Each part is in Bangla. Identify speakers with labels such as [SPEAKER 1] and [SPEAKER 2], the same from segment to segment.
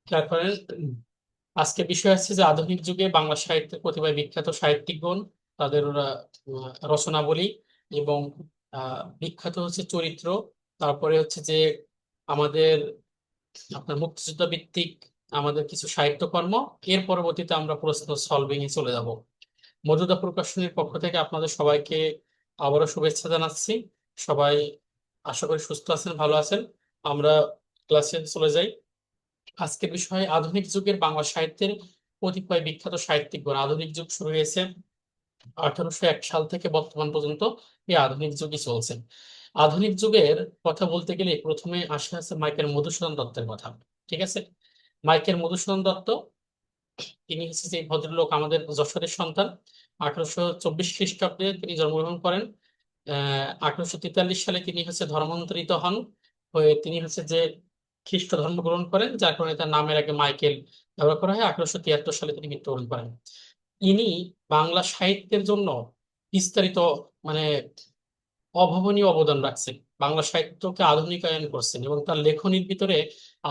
[SPEAKER 1] তারপরে আজকে বিষয় আছে যে আধুনিক যুগে বাংলা সাহিত্যের কতিপয় বিখ্যাত সাহিত্যিকগণ তাদের রচনাবলী এবং বিখ্যাত হচ্ছে চরিত্র। তারপরে হচ্ছে যে আমাদের আপনার মুক্তিযুদ্ধ ভিত্তিক আমাদের কিছু সাহিত্যকর্ম। এর পরবর্তীতে আমরা প্রশ্ন সলভিং এ চলে যাব। মধুদা প্রকাশনীর পক্ষ থেকে আপনাদের সবাইকে আবারও শুভেচ্ছা জানাচ্ছি। সবাই আশা করি সুস্থ আছেন, ভালো আছেন। আমরা ক্লাসে চলে যাই। আজকের বিষয় আধুনিক যুগের বাংলা সাহিত্যের কতিপয় বিখ্যাত সাহিত্যিকগণ। আধুনিক যুগ শুরু হয়েছে 1801 সাল থেকে বর্তমান পর্যন্ত এই আধুনিক যুগই চলছে। আধুনিক যুগের কথা বলতে গেলে প্রথমে আসে আছে মাইকেল মধুসূদন দত্তের কথা। ঠিক আছে, মাইকেল মধুসূদন দত্ত তিনি হচ্ছে যে ভদ্রলোক আমাদের যশোরের সন্তান। 1824 খ্রিস্টাব্দে তিনি জন্মগ্রহণ করেন। 1843 সালে তিনি হচ্ছে ধর্মান্তরিত হন, হয়ে তিনি হচ্ছে যে খ্রিস্ট ধর্ম গ্রহণ করেন, যার কারণে তার নামের আগে মাইকেল ব্যবহার করা হয়। 1873 সালে তিনি মৃত্যুবরণ করেন। ইনি বাংলা সাহিত্যের জন্য বিস্তারিত মানে অভাবনীয় অবদান রাখছেন। বাংলা সাহিত্যকে আধুনিকায়ন করছেন এবং তার লেখনীর ভিতরে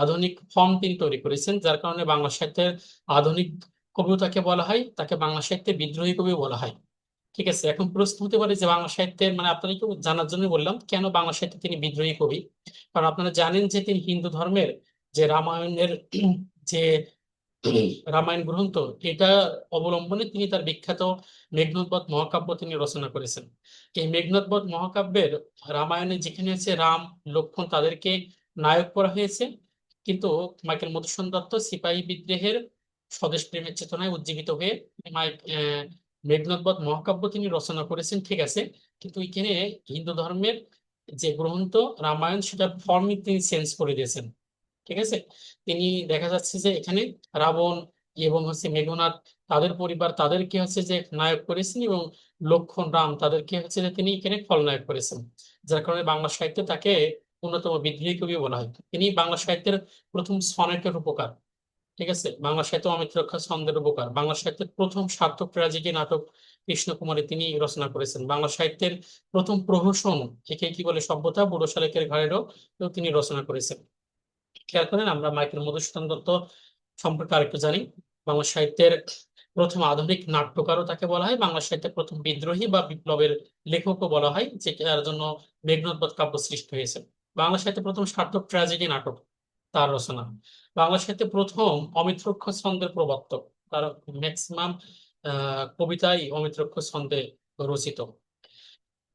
[SPEAKER 1] আধুনিক ফর্ম তিনি তৈরি করেছেন, যার কারণে বাংলা সাহিত্যের আধুনিক কবিও তাকে বলা হয়, তাকে বাংলা সাহিত্যে বিদ্রোহী কবিও বলা হয়। ঠিক আছে, এখন প্রশ্ন হতে পারে যে বাংলা সাহিত্যের আপনারা একটু জানার জন্য বললাম কেন বাংলা সাহিত্যে তিনি বিদ্রোহী কবি। কারণ আপনারা জানেন যে তিনি হিন্দু ধর্মের যে রামায়ণের যে রামায়ণ গ্রন্থ, এটা অবলম্বনে তিনি তার বিখ্যাত মেঘনাদবধ মহাকাব্য তিনি রচনা করেছেন। এই মেঘনাদবধ মহাকাব্যের রামায়ণে যেখানে আছে রাম লক্ষ্মণ তাদেরকে নায়ক করা হয়েছে, কিন্তু মাইকেল মধুসূদন দত্ত সিপাহী বিদ্রোহের স্বদেশ প্রেমের চেতনায় উজ্জীবিত হয়ে মেঘনাদবধ মহাকাব্য তিনি রচনা করেছেন। ঠিক আছে, কিন্তু এখানে হিন্দু ধর্মের যে গ্রন্থ রামায়ণ সেটা ফর্ম তিনি চেঞ্জ করে দিয়েছেন। ঠিক আছে, তিনি দেখা যাচ্ছে যে এখানে রাবণ এবং হচ্ছে মেঘনাদ তাদের পরিবার তাদেরকে হচ্ছে যে নায়ক করেছেন, এবং লক্ষ্মণ রাম তাদেরকে হচ্ছে যে তিনি এখানে খলনায়ক করেছেন, যার কারণে বাংলা সাহিত্যে তাকে অন্যতম বিদ্রোহী কবি বলা হয়। তিনি বাংলা সাহিত্যের প্রথম সনেটের রূপকার। ঠিক আছে, বাংলা সাহিত্য অমিত রক্ষা ছন্দের রূপকার। বাংলা সাহিত্যের প্রথম সার্থক ট্র্যাজেডি নাটক কৃষ্ণকুমারী তিনি রচনা করেছেন। বাংলা সাহিত্যের প্রথম প্রহসন একে কি বলে সভ্যতা বুড়ো শালিকের ঘাড়েরও তিনি রচনা করেছেন। খেয়াল করেন, আমরা মাইকেল মধুসূদন দত্ত সম্পর্কে আরেকটু জানি। বাংলা সাহিত্যের প্রথম আধুনিক নাট্যকারও তাকে বলা হয়। বাংলা সাহিত্যের প্রথম বিদ্রোহী বা বিপ্লবের লেখকও বলা হয়, যেটার জন্য মেঘনাদবধ কাব্য সৃষ্টি হয়েছে। বাংলা সাহিত্যে প্রথম সার্থক ট্র্যাজেডি নাটক তার রচনা। বাংলা সাহিত্যে প্রথম অমিত রক্ষ ছন্দের প্রবর্তক। তার ম্যাক্সিমাম কবিতাই অমিত রক্ষ ছন্দে রচিত।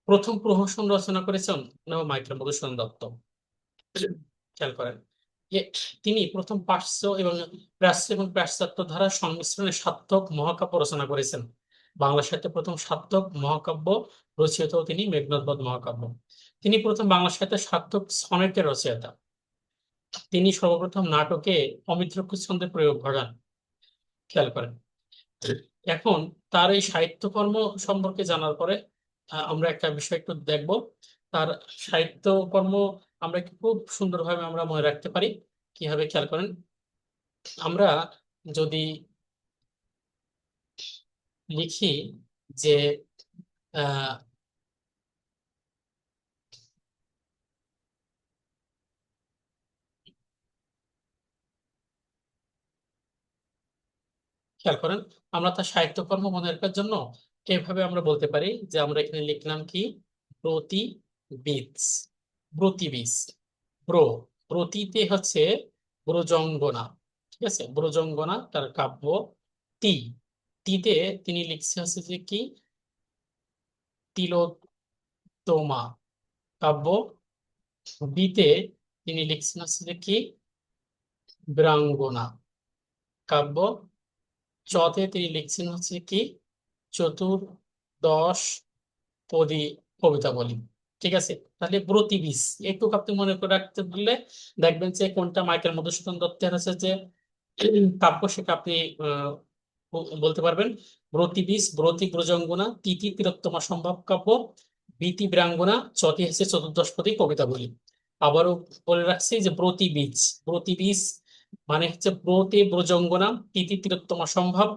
[SPEAKER 1] প্রথম প্রহসন রচনা করেছেন মাইকেল মধুসূদন দত্ত। খেয়াল করেন, যে তিনি প্রথম প্রাচ্য এবং পাশ্চাত্য ধারার সংমিশ্রণে সার্থক মহাকাব্য রচনা করেছেন। বাংলা সাহিত্যে প্রথম সার্থক মহাকাব্য রচিত তিনি মেঘনাদবধ মহাকাব্য। তিনি প্রথম বাংলা সাহিত্যে সার্থক সনেটের রচয়িতা। তিনি সর্বপ্রথম নাটকে অমিত রক্ষিত ছন্দের প্রয়োগ ঘটান। খেয়াল করেন, এখন তার এই সাহিত্যকর্ম সম্পর্কে জানার পরে আমরা একটা বিষয় একটু দেখব। তার সাহিত্যকর্ম আমরা খুব সুন্দরভাবে আমরা মনে রাখতে পারি কিভাবে। খেয়াল করেন, আমরা যদি লিখি যে আহ খেয়াল করেন, আমরা তার সাহিত্যকর্ম মনে রাখার জন্য এভাবে আমরা বলতে পারি যে আমরা এখানে লিখলাম কি ব্রতিবীজ। ব্রতিবীজ ব্র ব্রতিতে হচ্ছে ব্রজঙ্গনা। ঠিক আছে, ব্রজঙ্গনা তার কাব্য। তি তিতে তিনি লিখছে হচ্ছে যে কি তিলোত্তমা কাব্য। বিতে তিনি লিখছেন হচ্ছে যে কি বীরাঙ্গনা কাব্য। চতে তিনি লিখছেন হচ্ছে কি চতুর্দশ পদী কবিতা বলি। ঠিক আছে, তাহলে ব্রতিবীজ একটু আপনি মনে করে রাখতে পারলে দেখবেন যে কোনটা মাইকেল মধুসূদন দত্তের হচ্ছে যে কাব্য, সেটা আপনি আহ, বলতে পারবেন। ব্রতিবীজ ব্রতি ব্রজঙ্গনা তিথি তিলোত্তমা সম্ভব কাব্য বীতি বীরাঙ্গনা চতি হচ্ছে চতুর্দশপদী কবিতা বলি। আবারও বলে রাখছি যে ব্রতিবীজ ব্রতিবীজ মানে হচ্ছে ব্রতে ব্রজঙ্গনা তিথি তিলোত্তমা সম্ভব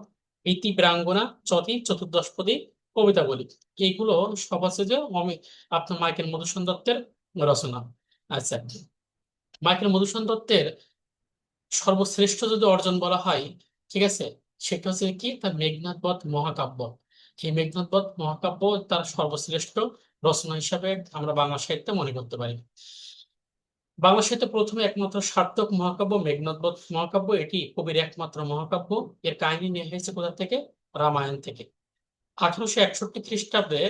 [SPEAKER 1] বীতি বীরাঙ্গনা চতি চতুর্দশপদী কবিতা বলি। এইগুলো সব আছে যে আপনার মাইকেল মধুসূদন দত্তের রচনা। আচ্ছা, মাইকেল মধুসূদন দত্তের সর্বশ্রেষ্ঠ যদি অর্জন বলা হয়, ঠিক আছে, সেটা হচ্ছে কি তার মেঘনাদ বধ মহাকাব্য। এই মেঘনাদ বধ মহাকাব্য তার সর্বশ্রেষ্ঠ রচনা হিসাবে আমরা বাংলা সাহিত্যে মনে করতে পারি। বাংলা সাহিত্যে প্রথমে একমাত্র সার্থক মহাকাব্য মেঘনাদ বধ মহাকাব্য, এটি কবির একমাত্র মহাকাব্য। এর কাহিনী নেওয়া হয়েছে কোথা থেকে? রামায়ণ থেকে। 1861 খ্রিস্টাব্দে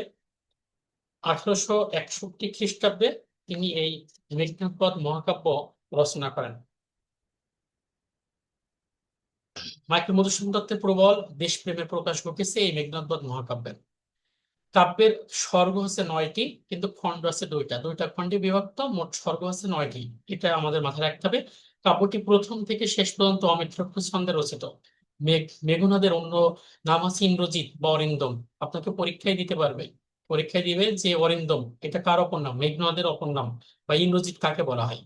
[SPEAKER 1] 1861 খ্রিস্টাব্দে তিনি এই মেঘনাদ বধ মহাকাব্য রচনা করেন। মাইকেল মধুসূদন দত্তের প্রবল দেশপ্রেমের প্রকাশ ঘটেছে এই মেঘনাদ বধ মহাকাব্যে। কাব্যের স্বর্গ হচ্ছে 9টি, কিন্তু খণ্ড আছে দুইটা, দুইটা খণ্ডে বিভক্ত, মোট স্বর্গ আছে 9টি। এটা আমাদের মাথায় রাখতে হবে। কাব্যটি প্রথম থেকে শেষ পর্যন্ত অমিত্রাক্ষর ছন্দে রচিত। মেঘনাদের অন্য নাম আছে ইন্দ্রজিৎ বা অরিন্দম। আপনাকে পরীক্ষায় দিতে পারবে, পরীক্ষায় দিবে যে অরিন্দম এটা কার অপর নাম, মেঘনাদের অপর নাম, বা ইন্দ্রজিৎ কাকে বলা হয়।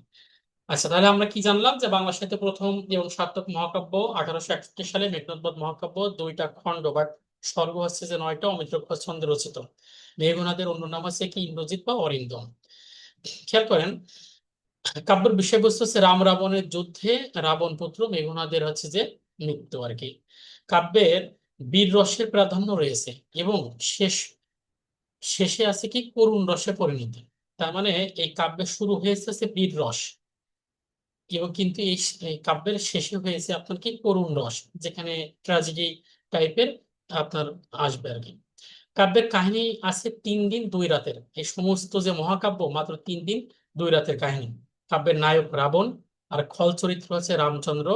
[SPEAKER 1] আচ্ছা, তাহলে আমরা কি জানলাম যে বাংলা সাহিত্যে প্রথম এবং সার্থক মহাকাব্য 1861 সালে মেঘনাদ বধ মহাকাব্য, দুইটা খণ্ড বা স্বর্গ হচ্ছে যে 9টা, অমিত্রাক্ষর ছন্দে রচিত। মেঘনাদের অন্য নাম আছে কি ইন্দ্রজিৎ বা অরিন্দম। খেয়াল করেন, কাব্যের বিষয়বস্তু হচ্ছে রাম রাবণের যুদ্ধে রাবণ পুত্র মেঘনাদের হচ্ছে যে মৃত্যু আর কি। কাব্যের বীর রসের প্রাধান্য রয়েছে এবং শেষ শেষে আছে কি করুণ রসে পরিণতি। তার মানে এই কাব্যের শুরু হয়েছে হচ্ছে বীর রস, এবং কিন্তু এই কাব্যের শেষে হয়েছে আপনার কি করুণ রস, যেখানে ট্র্যাজেডি টাইপের আপনার আসবে আর কি। কাব্যের কাহিনী আছে 3 দিন 2 রাতের। এই সমস্ত যে মহাকাব্য মাত্র 3 দিন 2 রাতের কাহিনী। কাব্যের নায়ক রাবণ, আর খল চরিত্র আছে রামচন্দ্র,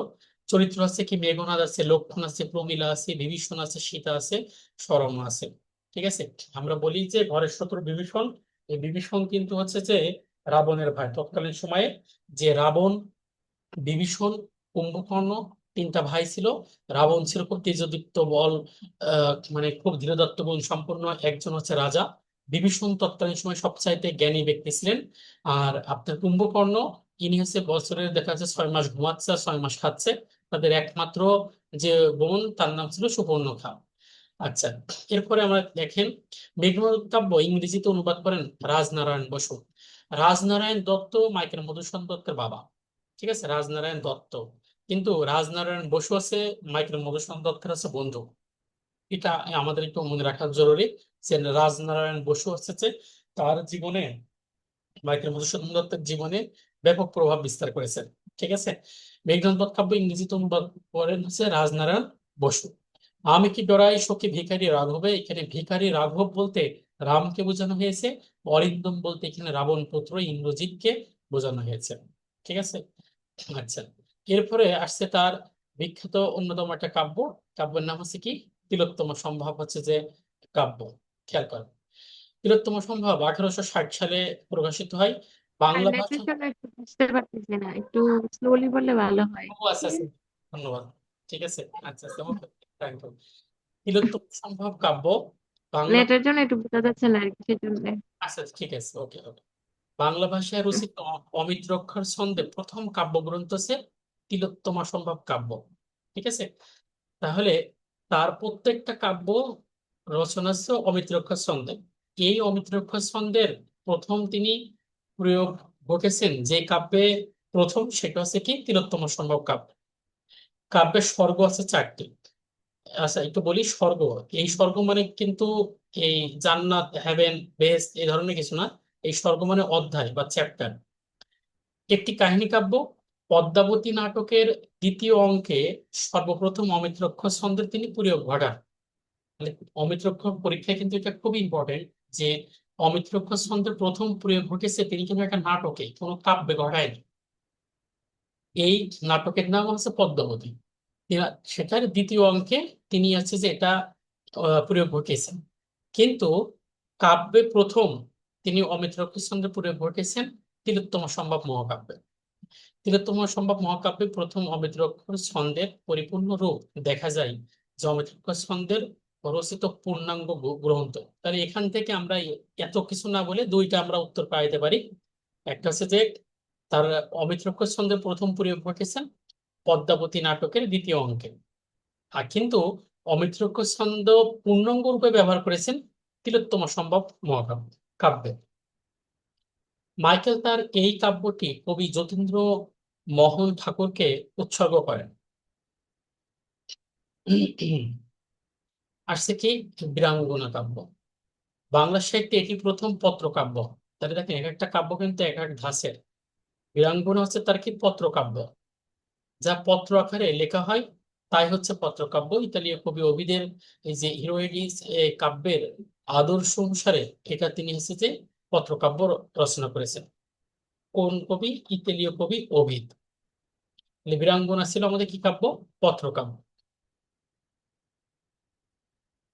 [SPEAKER 1] চরিত্র আছে কি মেঘনাদ আছে, লক্ষ্মণ আছে, প্রমীলা আছে, বিভীষণ আছে, সীতা আছে, সরমা আছে। ঠিক আছে, আমরা বলি যে ঘরের শত্রু বিভীষণ। এই বিভীষণ কিন্তু হচ্ছে যে রাবণের ভাই তৎকালীন সময়ে। যে রাবণ, বিভীষণ, কুম্ভকর্ণ, 3টা ভাই ছিল। রাবণ ছিল খুব তেজদীপ্ত বল, মানে খুব ধীরদত্ত গুণ সম্পন্ন একজন হচ্ছে রাজা। বিভীষণ তৎকালীন সময় সবচাইতে জ্ঞানী ব্যক্তি ছিলেন। আর আপনার কুম্ভকর্ণ, ইনি হচ্ছে বছরের দেখা যাচ্ছে 6 মাস ঘুমাচ্ছে আর 6 মাস খাচ্ছে। তাদের একমাত্র যে বোন তার নাম ছিল সুপর্ণখা। আচ্ছা, এরপরে আমরা দেখেন মেঘনাদ কাব্য ইংরেজিতে অনুবাদ করেন রাজনারায়ণ বসু। রাজনারায়ণ দত্ত মাইকেল মধুসূদন দত্তের বাবা। ঠিক আছে, রাজনারায়ণ দত্ত, কিন্তু রাজনারায়ণ বসু আছে মাইকেল মধুসূদন দত্তের আছে বন্ধু। এটা আমাদের একটু মনে রাখা জরুরি যে রাজনারায়ণ বসু হচ্ছে যে তার জীবনে, মাইকেল মধুসূদন দত্তের জীবনে ব্যাপক প্রভাব বিস্তার করেছেন। ঠিক আছে, মেঘনাদ বধ কাব্য ইংরেজিতে অনুবাদ করেন হচ্ছে রাজনারায়ণ বসু। আমি কি ডরাই সখী ভিখারি রাঘবে, এখানে ভিখারি রাঘব বলতে রামকে বোঝানো হয়েছে, অরিন্দম বলতে এখানে রাবণ পুত্র ইন্দ্রজিৎকে বোঝানো হয়েছে। ঠিক আছে। আচ্ছা, এরপরে আসছে তার বিখ্যাত অন্যতম একটা কাব্য। কাব্যের নাম হচ্ছে কি তিলোত্তমা সম্ভব হচ্ছে যে কাব্য। খেয়াল করেন, তিলোত্তমা সম্ভব 1860 সালে প্রকাশিত হয়।
[SPEAKER 2] আর
[SPEAKER 1] বাংলা
[SPEAKER 2] নেটের
[SPEAKER 1] ভাষা।
[SPEAKER 2] জন্য একটু বুঝতে পারতেছি না, একটু স্লোলি বললে ভালো হয়।
[SPEAKER 1] ও আচ্ছা আচ্ছা, ধন্যবাদ। ঠিক আছে, আচ্ছা আচ্ছা, ওকে, থ্যাংক ইউ। তিলোত্তমা সম্ভব কাব্য বাংলা।
[SPEAKER 2] নেটের জন্য একটু বোঝা যাচ্ছে না আর কি, সেজন্য।
[SPEAKER 1] আচ্ছা ঠিক আছে, ওকে ওকে। বাংলা ভাষায় রচিত অমিত্রাক্ষর ছন্দে প্রথম কাব্যগ্রন্থ হচ্ছে তিলোত্তমা সম্ভব কাব্য। ঠিক আছে, তাহলে তার প্রত্যেকটা কাব্য রচনা হচ্ছে অমিত্রাক্ষর ছন্দে। এই অমিত্রাক্ষর ছন্দের প্রথম তিনি প্রয়োগ ঘটেছেন যে কাব্যে প্রথম, সেটা হচ্ছে কি তিলোত্তমা সম্ভব কাব্য। কাব্যের স্বর্গ আছে 4টি। আচ্ছা, একটু বলি স্বর্গ। এই স্বর্গ মানে কিন্তু এই জান্নাত, হেভেন, বেহেশত এই ধরনের কিছু না। এই স্বর্গ মানে অধ্যায় বা চ্যাপ্টার। একটি কাহিনী কাব্য। পদ্মাবতী নাটকের 2য় অঙ্কে সর্বপ্রথম অমিত্রাক্ষর ছন্দের তিনি প্রয়োগ ঘটান। মানে অমিত্রাক্ষর পরীক্ষায় কিন্তু এটা খুব ইম্পর্টেন্ট যে অমিত্রাক্ষর ছন্দের প্রথম প্রয়োগ ঘটেছে তিনি কিন্তু একটা নাটকে, কোনো কাব্যে ঘটায়নি। এই নাটকের নাম হচ্ছে পদ্মাবতী। সেটার 2য় অঙ্কে তিনি আছে যে এটা প্রয়োগ ঘটিয়েছেন। কিন্তু কাব্যে প্রথম তিনি অমিত্রাক্ষর ছন্দে প্রয়োগ ঘটিয়েছেন তিলোত্তমা সম্ভব মহাকাব্যে। তিলোত্তমা সম্ভব মহাকাব্যে প্রথম অমিত্রাক্ষর ছন্দের পরিপূর্ণ রূপ দেখা যায় যে অমিত্রাক্ষর ছন্দের রচিত পূর্ণাঙ্গ গ্রন্থ। তাহলে এখান থেকে আমরা এত কিছু না বলে দুইটা আমরা উত্তর পাইতে পারি। একটা হচ্ছে যে তার অমিত্রাক্ষর ছন্দের প্রথম প্রয়োগ ঘটেছেন পদ্মাবতী নাটকের 2য় অঙ্কে, আর কিন্তু অমিত্রাক্ষর ছন্দ পূর্ণাঙ্গ রূপে ব্যবহার করেছেন তিলোত্তমা সম্ভব মহাকাব্য কাব্যে। মাইকেল তার এই কাব্যটি কবি যতীন্দ্র মোহন ঠাকুরকে উৎসর্গ করেন? আসছে কি বীরাঙ্গনা কাব্য। বাংলা সাহিত্যে এটি প্রথম পত্রকাব্য। তাহলে দেখেন এক একটা কাব্য কিন্তু এক এক ধাঁচের। বীরাঙ্গনা হচ্ছে তার কি পত্রকাব্য, যা পত্র আকারে লেখা হয়, তাই হচ্ছে পত্রকাব্য। ইতালীয় কবি ওভিদের এই যে হিরোইডিস কাব্যের আদর্শ অনুসারে এটা তিনি হচ্ছে যে পত্রকাব্য রচনা করেছেন। কোন কবি? ইতালীয় কবি ওভিদ। তাহলে বীরাঙ্গনা ছিল আমাদের কি কাব্য? পত্রকাব্য।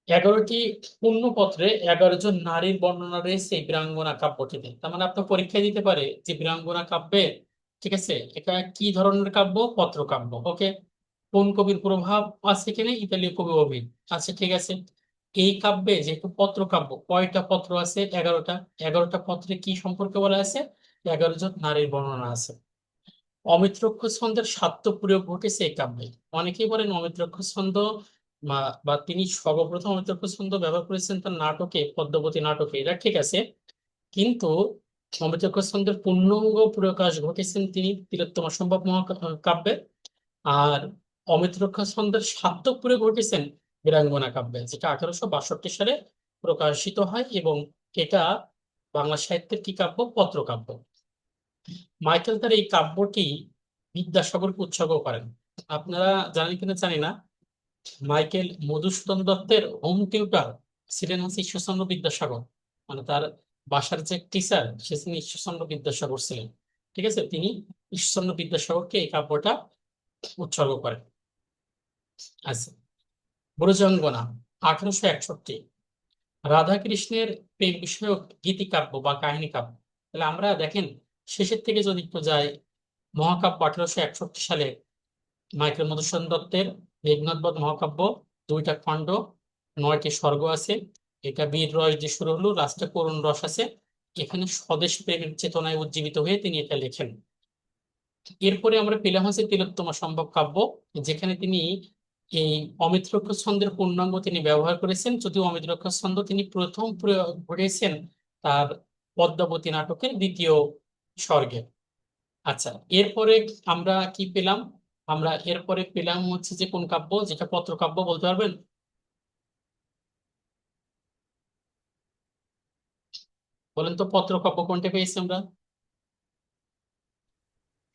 [SPEAKER 1] 11টি পূর্ণপত্রে 11 জন নারীর বর্ণনা রয়েছে এই বীরাঙ্গনা কাব্যটিতে। তার মানে আপনার পরীক্ষায় দিতে পারে যে বীরাঙ্গনা কাব্যে, ঠিক আছে, এটা কি ধরনের কাব্য? পত্রকাব্য। ওকে। কোন কবির প্রভাব আছে এখানে? ইতালীয় কবি ওভিড। আচ্ছা ঠিক আছে। এই কাব্যে যেহেতু পত্রকাব্য, কয়টা পত্র আছে? 11টা। 11টা পত্রে কি সম্পর্কে বলা আছে? 11 জন নারীর বর্ণনা আছে। অমিত্রক্ষ ছন্দের স্বাত্ব প্রয়োগ ঘটেছে এই কাব্যে। অনেকেই বলেন অমিত্রক্ষ ছন্দ বা তিনি সর্বপ্রথম অমিত্রক্ষ ছন্দ ব্যবহার করেছেন তার নাটকে, পদ্মাবতী নাটকে, এটা ঠিক আছে। কিন্তু অমিত্রক্ষ ছন্দের পূর্ণাঙ্গ প্রকাশ ঘটেছেন তিনি তিলোত্তমা সম্ভব মহাকাব্যে। আর অমিত্রক্ষ ছন্দের স্বাত্ব প্রয়োগ ঘটেছেন বীরাঙ্গনা কাব্যে, যেটা 1862 সালে প্রকাশিত হয়, এবং এটা বাংলা সাহিত্যের কি কাব্য? পত্রকাব্য। মাইকেল তার এই কাব্যটি বিদ্যাসাগরকে উৎসর্গ করেন। আপনারা জানেন কিনা জানি না, মাইকেল মধুসূদন দত্তের হোম টিউটার ছিলেন হচ্ছে ঈশ্বরচন্দ্র বিদ্যাসাগর। মানে তার বাসার যে টিচার সে ছিলেন ঈশ্বরচন্দ্র বিদ্যাসাগর ছিলেন। ঠিক আছে, তিনি ঈশ্বরচন্দ্র বিদ্যাসাগরকে এই কাব্যটা উৎসর্গ করেন। আচ্ছা, ব্রজাঙ্গনা 1861। রাধা কৃষ্ণের প্রেম বিষয়ক গীতিকাব্য বা কাহিনী কাব্য। তাহলে আমরা দেখেন শেষের থেকে যদি একটু যাই, মহাকাব্য 1861 সালে মাইকেল মধুসূদন দত্তের মেঘনাদবধ মহাকাব্য, 2টা খণ্ড, 9টি স্বর্গ আছে। এটা বীর রস দিয়ে শুরু হলো, লাস্টে করুণ রস আছে। এখানে স্বদেশ প্রেমের চেতনায় উজ্জীবিত হয়ে তিনি এটা লেখেন। এরপরে আমরা পেলাম হচ্ছে তিলোত্তমা সম্ভব কাব্য, যেখানে তিনি এই অমিত্রক্ষ ছন্দের পূর্ণাঙ্গ তিনি ব্যবহার করেছেন, যদিও অমিত্রক্ষ ছন্দ তিনি প্রথম প্রয়োগ করেছেন তার পদ্মাবতী নাটকের 2য় স্বর্গে। আচ্ছা, এরপরে আমরা কি পেলাম? আমরা এরপরে পেলাম হচ্ছে যে কোন কাব্য, যেটা পত্রকাব্য, বলতে পারবেন? বলেন তো পত্রকাব্য কোনটা পেয়েছি আমরা?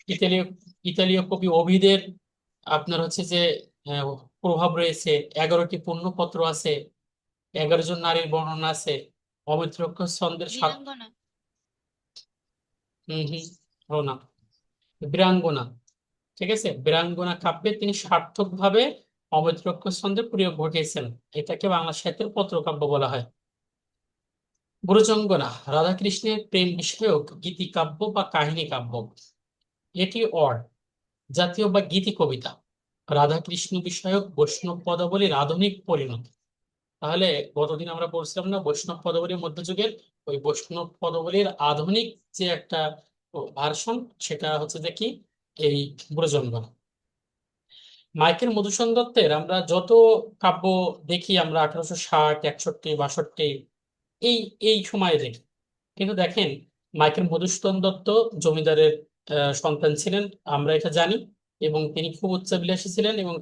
[SPEAKER 1] ইতালীয় ইতালীয় কবি ওভিদের আপনার হচ্ছে যে আহ, প্রভাব রয়েছে। 11টি পূর্ণপত্র আছে, 11 জন নারীর বর্ণনা আছে, অমিত্রক্ষ ছন্দের সাত।
[SPEAKER 3] বীরাঙ্গনা।
[SPEAKER 1] হম হম। ও না, বীরাঙ্গনা। ঠিক আছে, বীরাঙ্গনা কাব্যে তিনি সার্থকভাবে অমিত্রক্ষ ছন্দের প্রয়োগ ঘটিয়েছেন। এটাকে বাংলা সাহিত্যের পত্রকাব্য বলা হয়। ব্রজাঙ্গনা রাধাকৃষ্ণের প্রেম বিষয়ক গীতিকাব্য বা কাহিনী কাব্য। এটি জাতীয় বা গীতি কবিতা, রাধাকৃষ্ণ বিষয়ক বৈষ্ণব পদাবলীর আধুনিক পরিণতি। তাহলে গতদিন আমরা বলছিলাম না বৈষ্ণব পদাবলীর মধ্যযুগের, ওই বৈষ্ণব পদাবলীর আধুনিক যে একটা ভার্সন, সেটা হচ্ছে যে কি এই ব্রজাঙ্গনা। মাইকেল মধুসূদন দত্তের আমরা যত কাব্য দেখি, আমরা 1860, 61, 62 এই এই সময়ে দেখি। কিন্তু দেখেন, মাইকেল মধুসূদন দত্ত জমিদারের সন্তান ছিলেন, আমরা এটা জানি, এবং তিনি খুব উচ্চাভিলাষী ছিলেন, এবং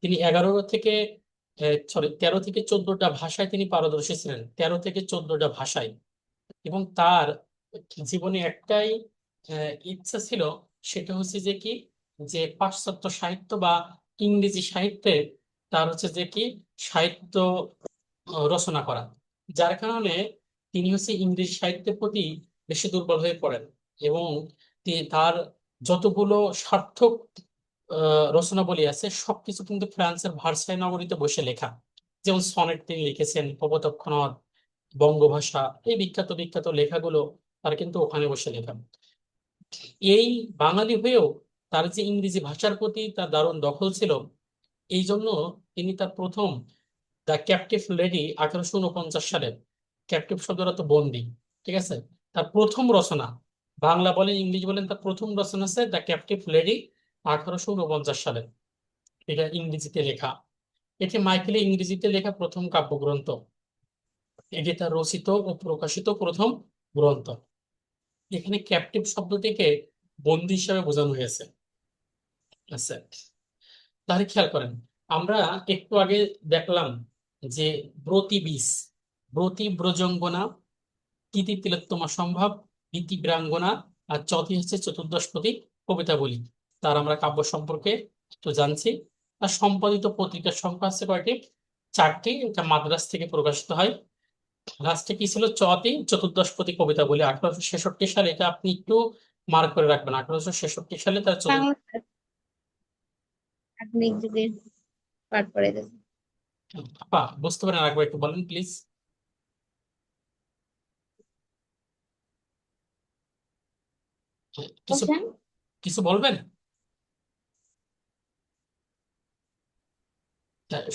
[SPEAKER 1] তিনি 13 থেকে 14টা ভাষায় তিনি পারদর্শী ছিলেন, 13 থেকে 14টা ভাষায়। এবং তার জীবনে একটাই ইচ্ছা ছিল, সেটা হচ্ছে যে কি, যে পাশ্চাত্য সাহিত্য বা ইংরেজি সাহিত্যে তার হচ্ছে যে কি সাহিত্য রচনা করা। যার কারণে তিনি হচ্ছে ইংরেজি সাহিত্যের প্রতি বেশি দুর্বল হয়ে পড়েন, এবং তার যতগুলো সার্থক রচনাবলী আছে সবকিছু কিন্তু ফ্রান্সের ভার্সাই নগরীতে বসে লেখা। যেমন সনেট তিনি লিখেছেন, কপোতক্ষ নদ, বঙ্গভাষা, এই বিখ্যাত বিখ্যাত লেখাগুলো তার কিন্তু ওখানে বসে লেখা। এই বাঙালি হয়েও তার যে ইংরেজি ভাষার প্রতি তার দারুণ দখল ছিল, এই জন্য তিনি তার প্রথম দ্য ক্যাপটিভ লেডি 1849 সালে, ক্যাপটিভ শব্দটা তো বন্দি, ঠিক আছে, তার প্রথম রচনা, বাংলা বলেন ইংরেজি বলেন, তার প্রথম রচনা আছে দ্য ক্যাপটিভ লেডি 1849 সালে। এটা ইংরেজিতে লেখা। এটি মাইকেলের ইংরেজিতে লেখা প্রথম কাব্যগ্রন্থ। এটি তার রচিত ও প্রকাশিত প্রথম গ্রন্থ। এখানে ক্যাপটিভ শব্দটিকে বন্ধু হিসাবে বোঝানো হয়েছে। আচ্ছা, তাহলে খেয়াল করেন, আমরা একটু আগে দেখলাম যে ব্রতী বীজ, ব্রতী ব্রজঙ্গনা, তিথি তিলোত্তমা সম্ভব, ইতি বীরাঙ্গনা, আর চৌথি হচ্ছে চতুর্দশপদী কবিতা বলি। তার আমরা কাব্য সম্পর্কে একটু জানছি। আর সম্পাদিত পত্রিকার সংখ্যা আছে কয়টি? 4টি। এটা মাদ্রাজ থেকে প্রকাশিত হয়। লাস্টে কি ছিল? চতি চতুর্দশপদী কবিতা বলি, 1866 সালে। এটা আপনি একটু মার্ক করে রাখবেন, 1866 সালে তার
[SPEAKER 2] বাংলা আধুনিক যুগের পাঠ পড়াইতেছে।
[SPEAKER 1] আপা বুঝতে পারেন, আরেকবার একটু বলেন প্লিজ। কিছু
[SPEAKER 2] বলছেন?
[SPEAKER 1] কিছু বলবেন?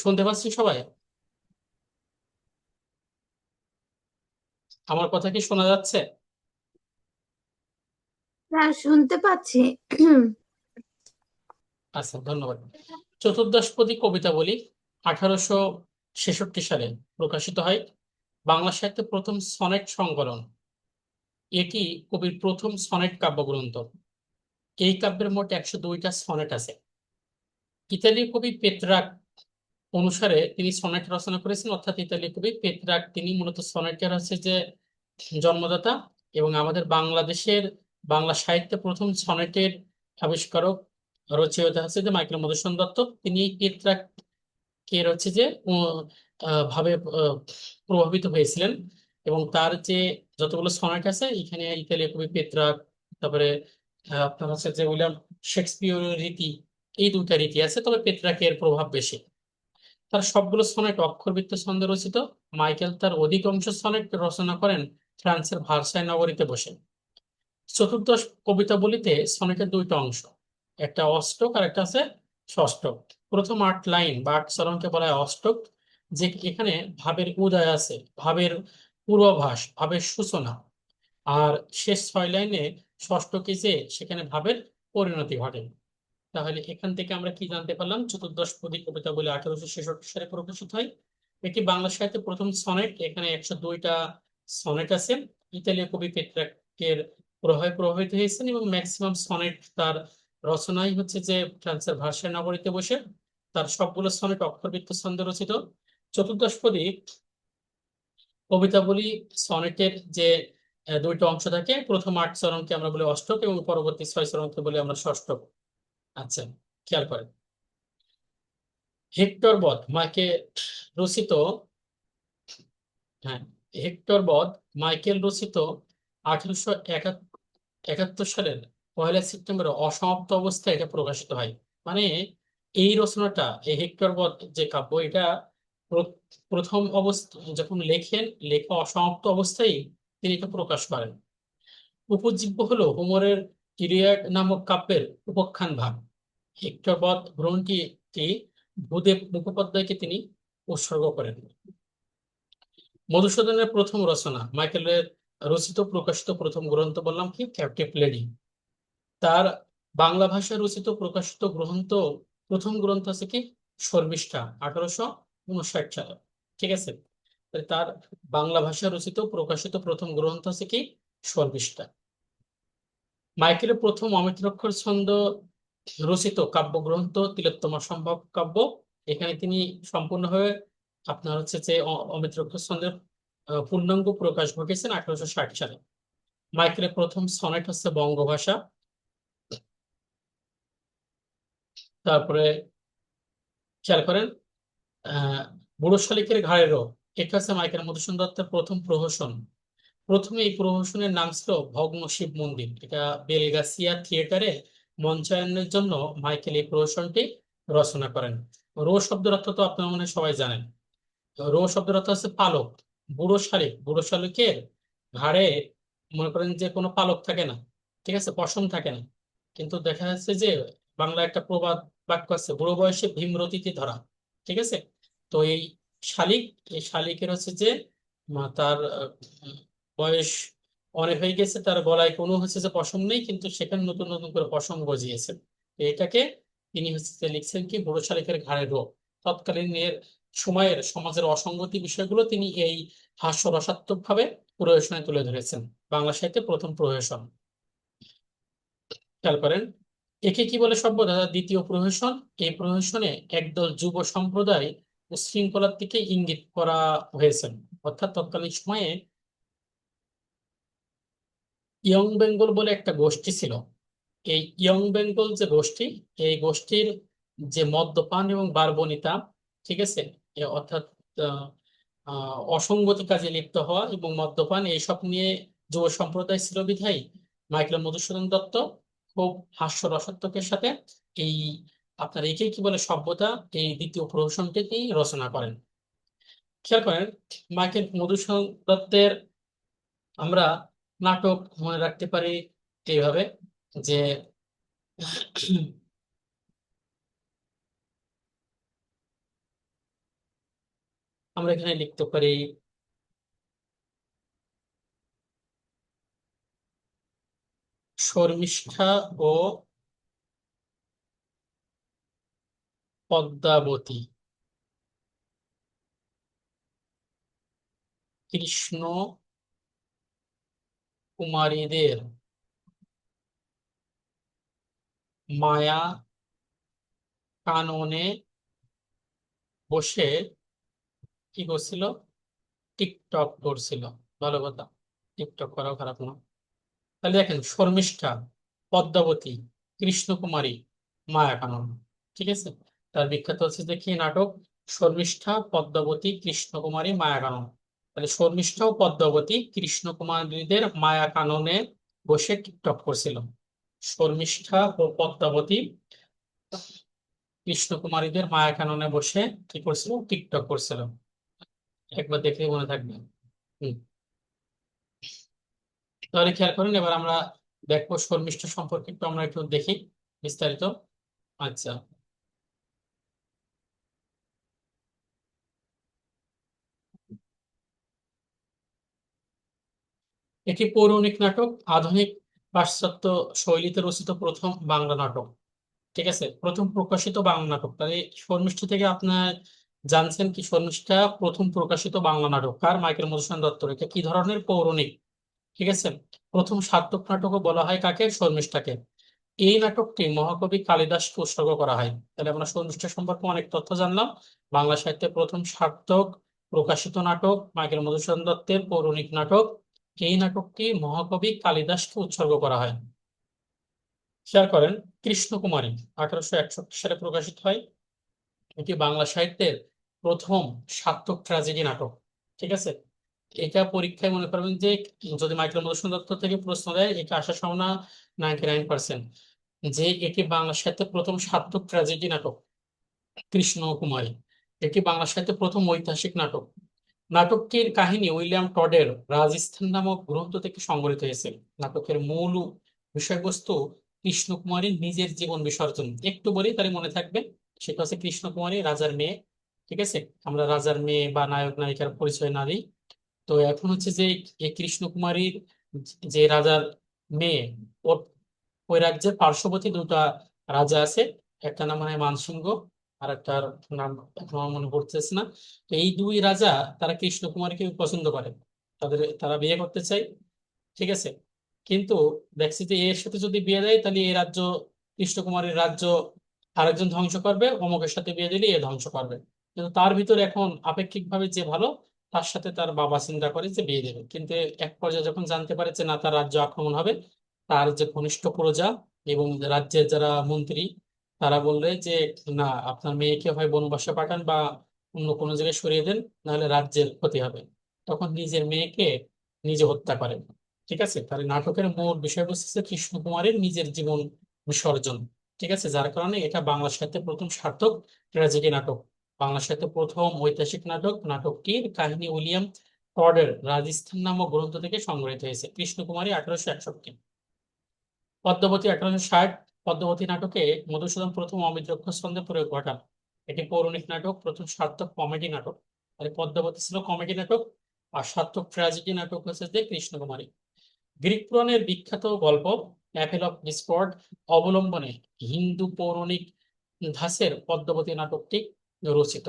[SPEAKER 1] শুনতে পাচ্ছি সবাই? আমার কথা কি শোনা যাচ্ছে?
[SPEAKER 2] হ্যাঁ, শুনতে পাচ্ছি।
[SPEAKER 1] আচ্ছা, ধন্যবাদ। চতুর্দশপদী কবিতা বলি 1866 সালে প্রকাশিত হয়। বাংলা সাহিত্যে প্রথম সনেট সংকলন। এটি কবির প্রথম সনেট কাব্যগ্রন্থ। এই কাব্যের মোট 102টা সনেট আছে। ইতালীয় কবি পেত্রাক অনুসারে তিনি সনেট রচনা করেছেন, অর্থাৎ ইতালীয় কবি পেত্রাক তিনি মূলত সনেটের হচ্ছে যে জন্মদাতা। এবং আমাদের বাংলাদেশের বাংলা সাহিত্যে প্রথম সনেটের আবিষ্কারক রচয়িতা হচ্ছে যে মাইকেল মধুসূদন দত্ত। তিনি এই পেত্রাকে হচ্ছে যে ভাবে প্রভাবিত হয়েছিলেন। এবং তার যে যতগুলো সনেট আছে, এখানে ইতালীয় কবি পেত্রাক, তারপরে আপনার হচ্ছে যে উইলিয়াম শেক্সপিয়রের রীতি, এই দুইটা রীতি আছে, তবে পেত্রাকের প্রভাব বেশি। তার সবগুলো সনেট অক্ষরবৃত্ত ছন্দে রচিত। মাইকেল তার অধিকাংশ সনেট রচনা করেন ফ্রান্সের ভার্সাই নগরীতে বসে। চতুর্দশ কবিতা বলিতে সনেটের দুইটা অংশ, একটা অষ্টক আর একটা আছে ষষ্ঠক। প্রথম 8 লাইন বা 8 চরণকে বলা হয় অষ্টক, যে এখানে ভাবের উদয় আছে, ভাবের পূর্বাভাস, ভাবের সূচনা। আর শেষ 6 লাইনে ষষ্ঠকে যে সেখানে ভাবের পরিণতি ঘটে। তাহলে এখান থেকে আমরা কি জানতে পারলাম? চতুর্দশপদী কবিতা বলে 1866 সালে প্রকাশিত হয়। এটি বাংলা সাহিত্যে প্রথম সনেট। এখানে 102টা সনেট আছে। ইতালীয় কবি পেত্রাকের প্রভাবে প্রভাবিত হয়েছেন, এবং ম্যাক্সিমাম সনেট তার রচনাই হচ্ছে যে ফ্রান্সের ভার্সাই নগরীতে বসে। তার সবগুলো সনেট অক্ষরবৃত্ত ছন্দে রচিত। চতুর্দশপদী কবিতাবলী সনেটের যে দুইটা অংশ থাকে, প্রথম 8 চরণকে আমরা বলি অষ্টক এবং পরবর্তী 6 চরণকে বলি আমরা ষষ্ঠক। আচ্ছা, খেয়াল করেন, হেক্টর বধ মাইকেল রচিত, হ্যাঁ, হেক্টর বধ মাইকেল রচিত 1871 সালের 1 সেপ্টেম্বর অসমাপ্ত অবস্থায় এটা প্রকাশিত হয়। মানে এই রচনাটা, এই হেক্টর বধ যে কাব্য, এটা প্র- প্রথম অবস্থা যখন লেখেন, লেখা অসমাপ্ত অবস্থায় তিনি এটা প্রকাশ করেন। উপজীব্য হলো হোমরের ইলিয়াড নামক কাব্যের উপাখ্যান ভাগ। হেক্টর বধ গ্রন্থটি ভূদেব মুখোপাধ্যায়কে তিনি উৎসর্গ করেন। মধুসূদনের প্রথম রচনা, মাইকেলের রচিত প্রকাশিত প্রথম গ্রন্থ বললাম কি? ক্যাপ্টিভ লেডি। তার বাংলা ভাষায় রচিত প্রকাশিত গ্রন্থ, প্রথম গ্রন্থ আছে কি? শর্মিষ্ঠা, 1859 সালে। ঠিক আছে, তাহলে তার বাংলা ভাষায় রচিত প্রকাশিত প্রথম গ্রন্থ আছে কি? শর্মিষ্ঠা। মাইকেলের প্রথম অমিত্রাক্ষর ছন্দ রচিত কাব্যগ্রন্থ তিলোত্তমা সম্ভব কাব্য। এখানে তিনি সম্পূর্ণভাবে আপনার হচ্ছে যে অমিত্রাক্ষর ছন্দের পূর্ণাঙ্গ প্রকাশ ঘটেছেন 1860 সালে। মাইকেলের প্রথম সনেট হচ্ছে বঙ্গভাষা। তারপরে খেয়াল করেন, আহ বুড়ো শালিকের ঘাড়ের রোগ, এটা হচ্ছে মাইকেল মধুসূদন দত্তের প্রথম প্রহসন। প্রথমে এই প্রহসনের নাম ছিল ভগ্ন শিব মন্দির। এটা বেলগাছিয়া থিয়েটারে মঞ্চায়নের জন্য মাইকেল এই প্রহসনটি রচনা করেন। রো শব্দের অর্থ তো আপনারা মনে হয় সবাই জানেন। রো শব্দের অর্থ হচ্ছে পালক। বুড়ো শালিক, বুড়ো শালিকের ঘাড়ে মনে করেন যে কোনো পালক থাকে না, ঠিক আছে, পশম থাকে না। কিন্তু দেখা যাচ্ছে যে বাংলা একটা প্রবাদ বাক্য আছে, বুড়ো বয়সে ভীমরতিতে ধরা। ঠিক আছে, তো এই শালিক, এই শালিকের হচ্ছে যে তার বয়স অনেক হয়ে গেছে, তার গলায় কোনো হচ্ছে যে পশম নেই, কিন্তু সেখানে নতুন নতুন করে পশম গজিয়েছেন। তো এটাকে তিনি হচ্ছে যে লিখছেন কি? বুড়ো শালিকের ঘাড়ের রোগ। তৎকালীন সময়ের সমাজের অসঙ্গতি বিষয়গুলো তিনি এই হাস্যরসাত্মক ভাবে প্রহসনে তুলে ধরেছেন। বাংলা সাহিত্যে প্রথম প্রহসন। খেয়াল করেন, একে কি বলে সভ্যতা? দ্বিতীয় প্রহসন। এই প্রহসনে একদল যুব সম্প্রদায় উচ্ছৃঙ্খলার দিকে ইঙ্গিত করা হয়েছে। অর্থাৎ তৎকালীন সময়ে ইয়ং বেঙ্গল বলে একটা গোষ্ঠী ছিল। এই ইয়ং বেঙ্গল যে গোষ্ঠী, এই গোষ্ঠীর যে মদ্যপান এবং বারবনিতা, ঠিক আছে, অর্থাৎ আহ, অসঙ্গতি কাজে লিপ্ত হওয়া এবং মদ্যপান এইসব নিয়ে যুব সম্প্রদায় ছিল বিধায় মাইকেল মধুসূদন দত্ত খুব হাস্যরসাত্মকের সাথে এই আপনার একে কি বলে সভ্যতা, এই দ্বিতীয় প্রহসনটিকেই রচনা করেন। খেয়াল করেন, মাইকেল মধুসূদন দত্তের আমরা নাটক মনে রাখতে পারি এইভাবে যে আমরা এখানে লিখতে পারি শর্মিষ্ঠা ও পদ্মাবতী, কৃষ্ণ কুমারীদের মায়া কাননে বসে কি করছিল? টিকটক করছিল। ভালো কথা, টিকটক করাও খারাপ না। তাহলে দেখেন, শর্মিষ্ঠা, পদ্মাবতী, কৃষ্ণকুমারী, মায়া কানন, ঠিক আছে। তার বিখ্যাত হচ্ছে যে কি নাটক? শর্মিষ্ঠা, পদ্মাবতী, কৃষ্ণকুমারী, মায়া কানন। তাহলে শর্মিষ্ঠা ও পদ্মাবতী কৃষ্ণকুমারীদের মায়া কাননে বসে টিকটক করছিল। শর্মিষ্ঠা ও পদ্মাবতী কৃষ্ণকুমারীদের মায়া কাননে বসে কি করছিল? টিকটক করছিল। একবার দেখলে মনে থাকবে। হুম। তাহলে খেয়াল করেন, এবার আমরা দেখবো শর্মিষ্ঠা সম্পর্কে একটু আমরা একটু দেখি বিস্তারিত। আচ্ছা, এটি পৌরাণিক নাটক, আধুনিক পাশ্চাত্য শৈলীতে রচিত প্রথম বাংলা নাটক। ঠিক আছে, প্রথম প্রকাশিত বাংলা নাটক। তাহলে শর্মিষ্ঠা থেকে আপনার জানছেন কি শর্মিষ্ঠা প্রথম প্রকাশিত বাংলা নাটক কার? মাইকেল মধুসূদন দত্তর। এটা কি ধরনের? পৌরাণিক। ঠিক আছে। প্রথম সার্থক নাটকও বলা হয় কাকে? শর্মিষ্ঠাকে। এই নাটকটি মহাকবি কালিদাসকে উৎসর্গ করা হয়। তাহলে আমরা শর্মিষ্ঠা সম্পর্কে অনেক তথ্য জানলাম। বাংলা সাহিত্যে প্রথম সার্থক প্রকাশিত নাটক মাইকেল মধুসূদন দত্তের পৌরাণিক নাটক। এই নাটকটি মহাকবি কালিদাসকে উৎসর্গ করা হয়। খেয়াল করেন, কৃষ্ণকুমারী 1861 সালে প্রকাশিত হয়। এটি বাংলা সাহিত্যের প্রথম সার্থক ট্র্যাজেডি নাটক। ঠিক আছে। এটা পরীক্ষায় মনে করবেন যে যদি মাইকেল মধুসূদন দত্ত থেকে প্রশ্ন দেয়, এটা আসার সম্ভাবনা 99%, যে এটি বাংলা সাহিত্যের প্রথম সার্থক ট্র্যাজেডি নাটক কৃষ্ণকুমারী। এটি বাংলা সাহিত্যের প্রথম ঐতিহাসিক নাটক। নাটকটির কাহিনী উইলিয়াম টডের রাজস্থান নামক গ্রন্থ থেকে সংগৃহীত হয়েছে। নাটকের মূল বিষয়বস্তু কৃষ্ণকুমারীর নিজের জীবন বিসর্জন। একটু বলি তাহলে মনে থাকবে। সেটা হচ্ছে কৃষ্ণকুমারী রাজার মেয়ে। ঠিক আছে, আমরা রাজার মেয়ে বা নায়ক নায়িকার পরিচয় না দিই। তো এখন হচ্ছে যে এই কৃষ্ণকুমারীর যে রাজার মেয়ে, ওর ওই রাজ্যের পার্শ্ববর্তী দুটা রাজা আছে। একটা নাম হয় মানসিংহ, আর একটার নাম এখন আমার মনে পড়তেছে না। তো এই দুই রাজা, তারা কৃষ্ণকুমারীকে পছন্দ করে, তারা বিয়ে করতে চায়। ঠিক আছে। কিন্তু দেখছি যে এর সাথে যদি বিয়ে দেয় তাহলে এই রাজ্য, কৃষ্ণকুমারীর রাজ্য আরেকজন ধ্বংস করবে, অমুকের সাথে বিয়ে দিলে এ ধ্বংস করবে। কিন্তু তার ভিতরে এখন আপেক্ষিকভাবে যে ভালো, তার সাথে তার বাবা চিন্তা করে যে বিয়ে দেবে। কিন্তু এক পর্যায়ে যখন জানতে পারে যে না, তার রাজ্য আক্রমণ হবে, তার যে ঘনিষ্ঠ প্রজা এবং রাজ্যের যারা মন্ত্রী, তারা বললে যে না, আপনার মেয়েকে হয় বনবাসে পাঠান বা অন্য কোনো জায়গায় সরিয়ে দেন, নাহলে রাজ্যের ক্ষতি হবে। তখন নিজের মেয়েকে নিজে হত্যা করে। ঠিক আছে। তাহলে নাটকের মূল বিষয়বস্তু হচ্ছে কৃষ্ণকুমারীর নিজের জীবন বিসর্জন। ঠিক আছে, যার কারণে এটা বাংলা সাহিত্যে প্রথম সার্থক ট্র্যাজেডি নাটক, বাংলা সাহিত্যে প্রথম ঐতিহাসিক নাটক। নাটকটির কাহিনী উইলিয়াম টডের রাজস্থান নামক গ্রন্থ থেকে সংগৃহীত হয়েছে। কৃষ্ণকুমারী 1861। পদ্মাবতী 1860। পদ্মাবতী নাটকে মধুসূদন প্রথম অমিত্রক্ষ ছন্দের প্রয়োগ ঘটান। এটি পৌরাণিক নাটক, প্রথম সার্থক কমেডি নাটক। তাহলে পদ্মাবতী ছিল কমেডি নাটক, আর সার্থক ট্র্যাজেডি নাটক হচ্ছে যে কৃষ্ণকুমারী। গ্রিক পুরাণের বিখ্যাত গল্প অ্যাপেল অফ ডিসকর্ড অবলম্বনে হিন্দু পৌরাণিক ধাঁচের পদ্মাবতী নাটকটি রচিত।